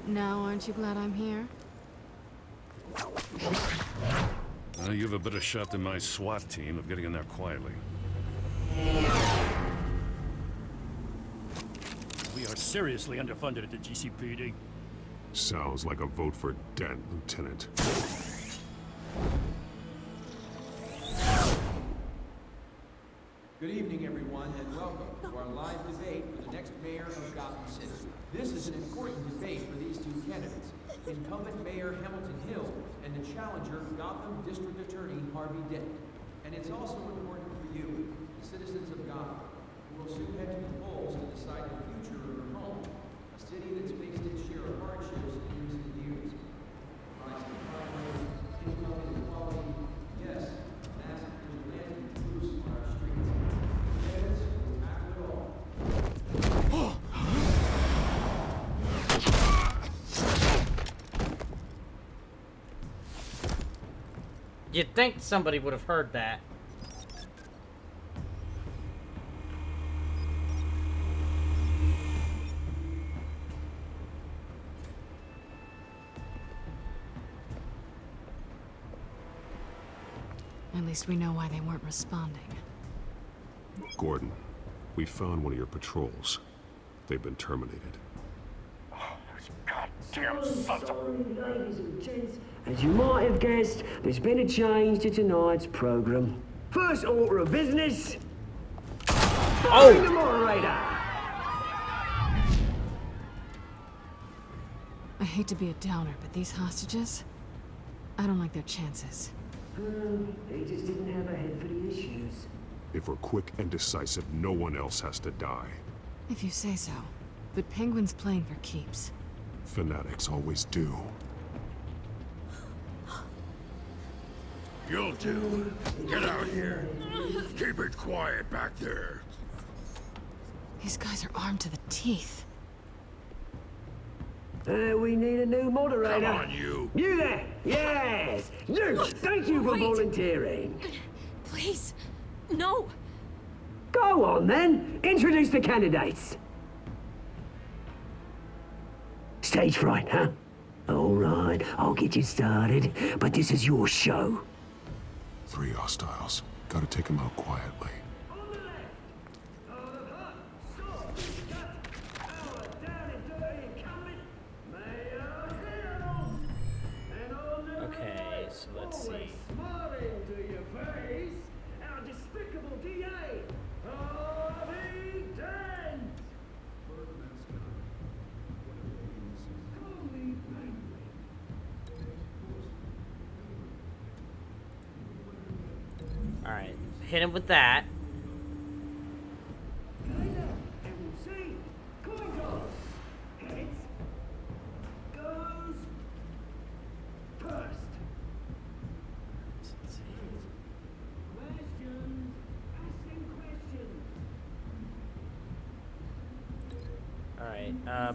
Speaker 17: Now, aren't you glad I'm here?
Speaker 5: Well, you have a better shot than my SWAT team of getting in there quietly. We are seriously underfunded at the GCPD.
Speaker 7: Sounds like a vote for Dent, Lieutenant.
Speaker 21: Good evening, everyone, and welcome to our live debate for the next mayor of Gotham City. This is an important debate for these two candidates, incumbent Mayor Hamilton Hill and the challenger Gotham District Attorney Harvey Dent. And it's also important for you, the citizens of Gotham, who will soon head to the polls to decide the future of your home, a city that's faced its share of hardships in recent years. Rising crime rates, income inequality, yes, massive vigilante abuse on our streets. Candidates will tackle it all.
Speaker 1: You'd think somebody would have heard that.
Speaker 17: At least we know why they weren't responding.
Speaker 7: Gordon, we found one of your patrols. They've been terminated.
Speaker 22: Goddamn sons of... Ladies and gents, as you might have guessed, there's been a change to tonight's program. First order of business... Find the moderator!
Speaker 17: I hate to be a downer, but these hostages... I don't like their chances.
Speaker 22: They just didn't have a head for the issues.
Speaker 7: If we're quick and decisive, no one else has to die.
Speaker 17: If you say so. But Penguin's playing for keeps.
Speaker 7: Fanatics always do.
Speaker 12: You'll do. Get out here. Keep it quiet back there.
Speaker 17: These guys are armed to the teeth.
Speaker 22: We need a new moderator.
Speaker 12: Come on, you.
Speaker 22: You there! Yes! You! Thank you for
Speaker 4: Wait.
Speaker 22: volunteering.
Speaker 4: Please, no.
Speaker 22: Go on, then. Introduce the candidates. Stage fright, huh? All right, I'll get you started, but this is your show.
Speaker 7: 3 hostiles. Gotta take them out quietly.
Speaker 1: Okay, so let's see. Alright, hit him with that.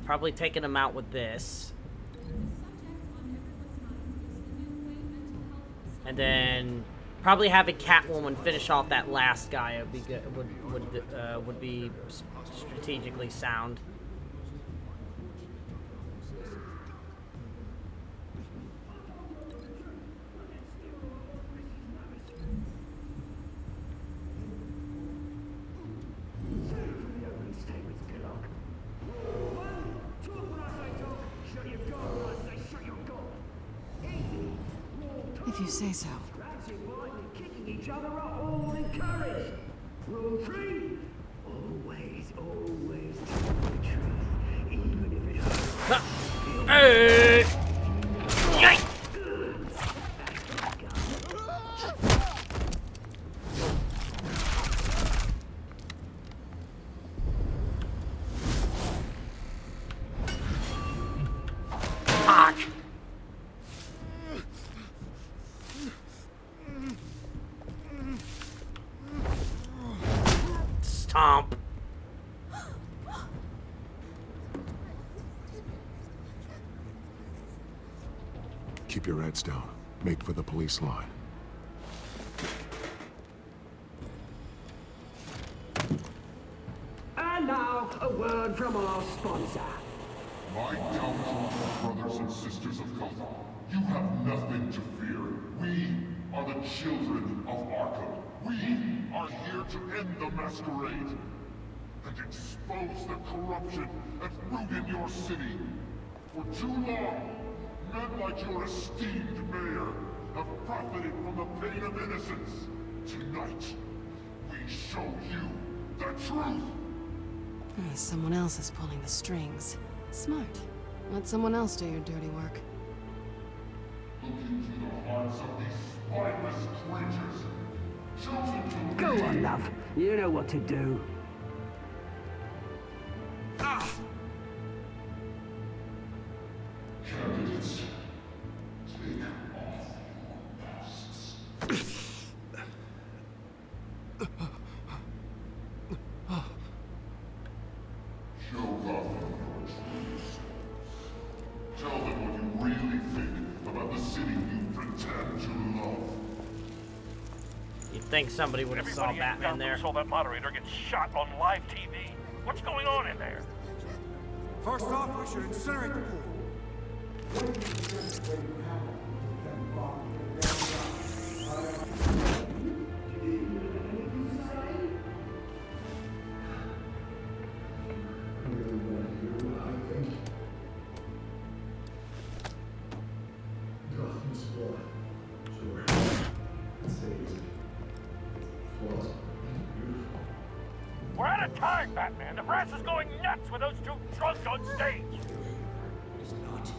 Speaker 1: Probably taking him out with this. And then probably having Catwoman finish off that last guy would be good. Would be strategically sound.
Speaker 17: If you say so.
Speaker 22: Kicking each other are all encouraged. Rule 3. Always tell the truth, even if it hurts.
Speaker 1: Hey! Yikes! Stomp.
Speaker 3: Keep your heads down. Make for the police line.
Speaker 22: And now, a word from our sponsor.
Speaker 8: My downtrodden brothers and sisters of Gotham, you have nothing to fear. We are the children of Arkham. We are here to end the masquerade and expose the corruption that ruined your city. For too long, men like your esteemed mayor have profited from the pain of innocence. Tonight, we show you the truth.
Speaker 17: Someone else is pulling the strings. Smart. Let someone else do your dirty work.
Speaker 8: Look into the hearts of these spineless creatures. Chosen to
Speaker 22: Go on, love. You know what to do.
Speaker 8: Candidates, take off your masks. Show Gotham your true selves. Tell them what you really think about the city you pretend to love.
Speaker 1: You'd think somebody would have saw
Speaker 6: Everybody in
Speaker 1: Batman
Speaker 6: Gotham
Speaker 1: there.
Speaker 6: saw that moderator get shot on live TV. What's going on in there?
Speaker 15: First off, we should incinerate the pool.
Speaker 6: We're out of time, Batman. The brass is going nuts with those two drunks on stage.
Speaker 10: It's not too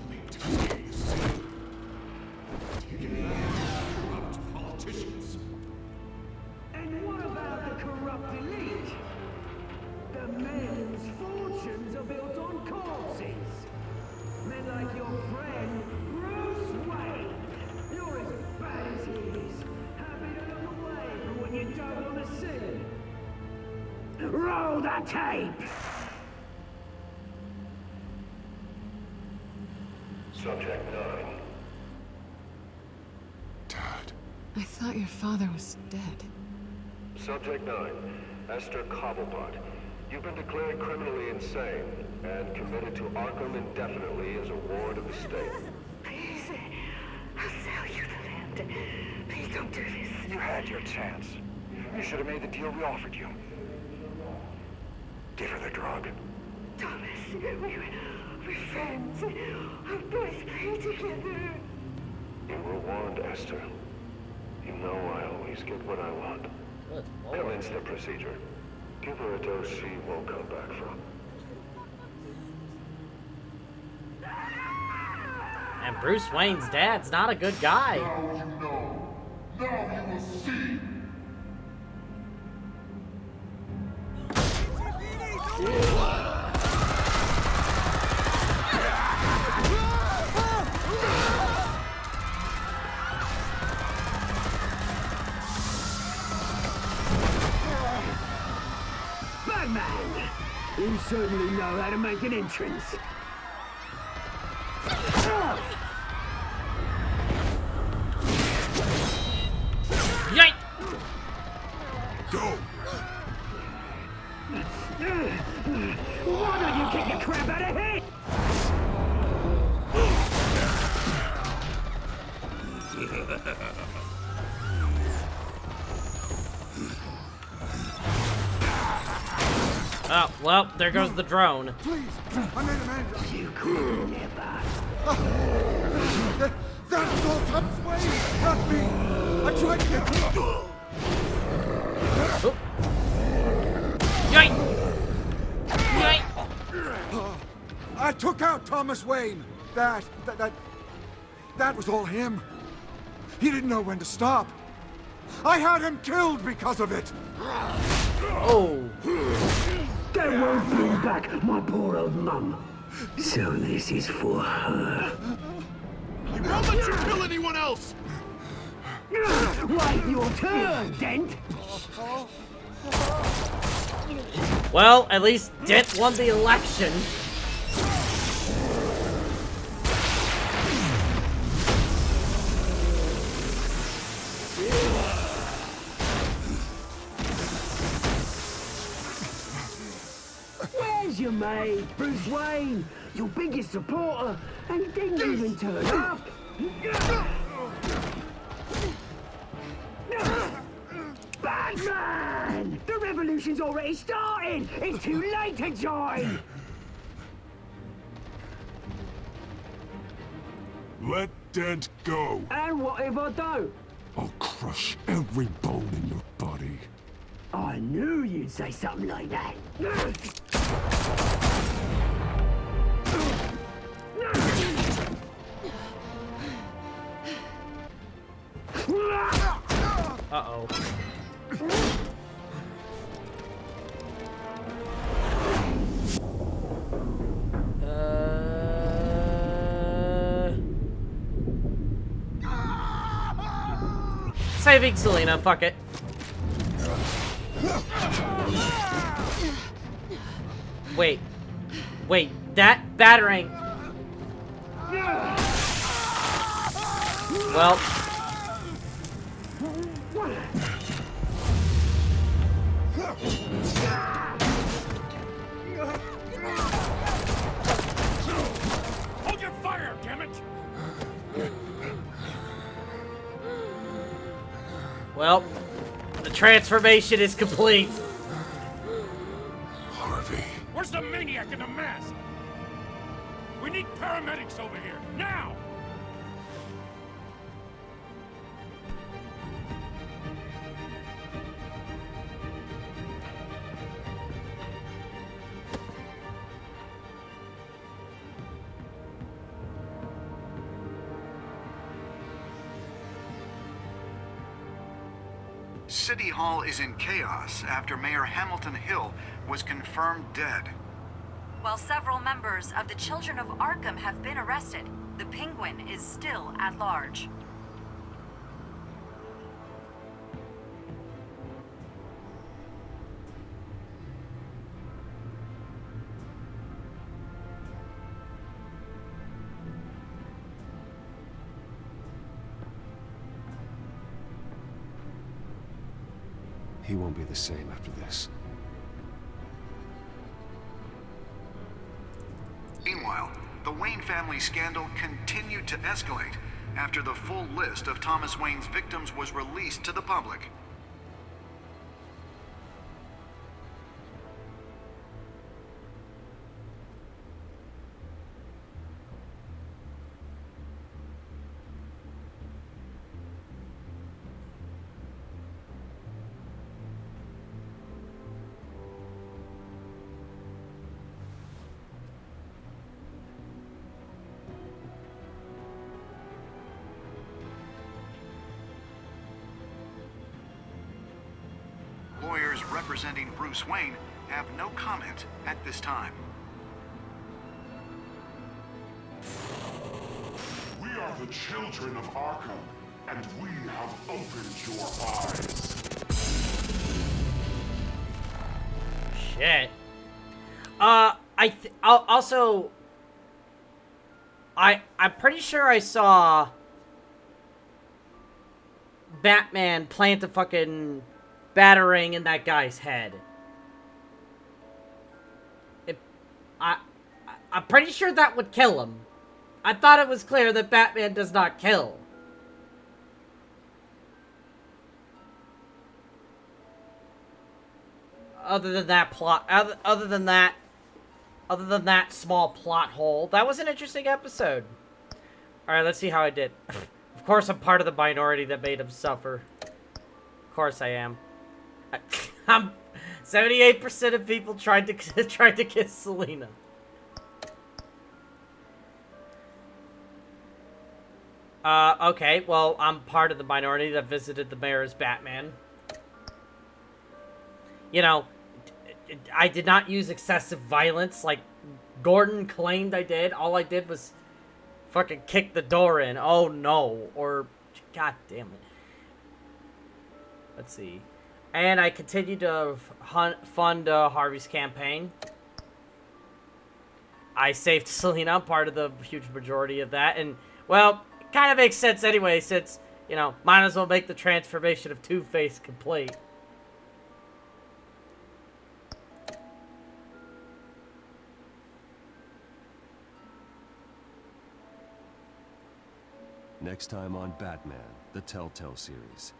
Speaker 10: late to save. Taking corrupt politicians.
Speaker 22: And what about the corrupt elite? The men's fortunes are built on corpses. Men like your friend, Bruce Wayne. You're as bad as he is. Happy to look away from what you don't want to see. Roll the tape!
Speaker 8: Subject 9.
Speaker 17: I thought your father was dead.
Speaker 13: Subject 9, Esther Cobblepot. You've been declared criminally insane and committed to Arkham indefinitely as a ward of the state.
Speaker 22: Please, I'll sell you the land. Please don't do this.
Speaker 23: You had your chance. You should have made the deal we offered you. Give her the drug.
Speaker 22: Thomas, we're friends. Our boys play together.
Speaker 13: You were warned, Esther. You know I always get what I want. Commence the procedure. Give her a dose she won't come back from.
Speaker 1: And Bruce Wayne's dad's not a good guy.
Speaker 8: Now you know. Now you will see.
Speaker 22: Batman! You certainly know how to make an entrance.
Speaker 1: Yike!
Speaker 8: Go!
Speaker 22: Why don't you kick the crap out of him?
Speaker 1: Oh, well, there goes the drone.
Speaker 15: Please, I made a man.
Speaker 22: You could never.
Speaker 15: That was all Thomas Wayne, not me. I tried to get.
Speaker 1: Yike! Yike!
Speaker 15: I took out Thomas Wayne. That was all him. He didn't know when to stop. I had him killed because of it.
Speaker 1: Oh.
Speaker 22: That won't bring back my poor old mum. So this is for her.
Speaker 8: I won't let you kill anyone else!
Speaker 22: Wait your turn, Dent!
Speaker 1: Well, at least Dent won the election.
Speaker 22: Where's your mate, Bruce Wayne? Your biggest supporter, and he didn't even turn up. Batman! The revolution's already started! It's too late to join!
Speaker 8: Let Dent go.
Speaker 22: And what if I don't?
Speaker 8: I'll crush every bone in your body.
Speaker 22: I knew you'd say something like that.
Speaker 1: Uh-oh. Saving Selena, fuck it. Wait. Wait, that battering. Well.
Speaker 6: Hold your fire, damn it!
Speaker 1: Well, the transformation is complete.
Speaker 8: Harvey.
Speaker 6: Where's the maniac in the mask? We need paramedics over here, now!
Speaker 2: City Hall is in chaos after Mayor Hamilton Hill was confirmed dead.
Speaker 20: While several members of the Children of Arkham have been arrested, the Penguin is still at large.
Speaker 7: He won't be the same after this.
Speaker 2: Meanwhile, the Wayne family scandal continued to escalate after the full list of Thomas Wayne's victims was released to the public. Lawyers representing Bruce Wayne have no comment at this time.
Speaker 11: We are the children of Arkham, and we have opened your eyes.
Speaker 1: Shit. I'm pretty sure I saw Batman plant a fucking batarang in that guy's head. I'm pretty sure that would kill him. I thought it was clear that Batman does not kill. Other than that small plot hole, that was an interesting episode. Alright, let's see how I did. Of course I'm part of the minority that made him suffer. Of course I am. I'm 78% of people tried to kiss Selena. Okay, well, I'm part of the minority that visited the mayor as Batman. You know, I did not use excessive violence like Gordon claimed I did. All I did was fucking kick the door in. Oh no. Or, god damn it. Let's see. And I continued to fund Harvey's campaign. I saved Selena. I'm part of the huge majority of that. And, well, it kind of makes sense anyway, since, you know, might as well make the transformation of Two-Face complete.
Speaker 7: Next time on Batman, the Telltale series.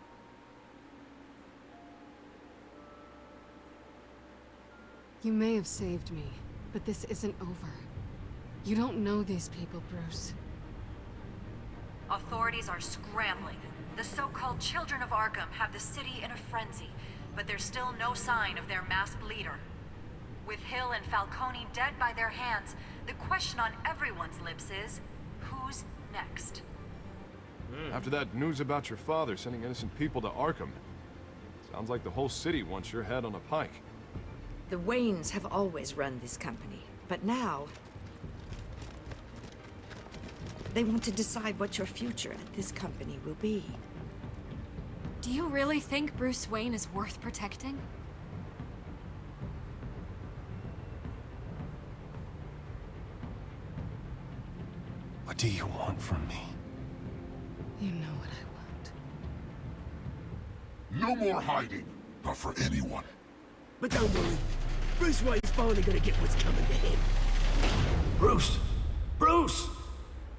Speaker 17: You may have saved me, but this isn't over. You don't know these people, Bruce.
Speaker 20: Authorities are scrambling. The so-called Children of Arkham have the city in a frenzy, but there's still no sign of their masked leader. With Hill and Falcone dead by their hands, the question on everyone's lips is, who's next?
Speaker 8: After that news about your father sending innocent people to Arkham, sounds like the whole city wants your head on a pike.
Speaker 14: The Waynes have always run this company, but now they want to decide what your future at this company will be.
Speaker 4: Do you really think Bruce Wayne is worth protecting?
Speaker 10: What do you want from me?
Speaker 17: You know what I want.
Speaker 11: No more hiding, not for anyone.
Speaker 16: But don't worry, Bruce Wayne's finally gonna get what's coming to him.
Speaker 10: Bruce! Bruce!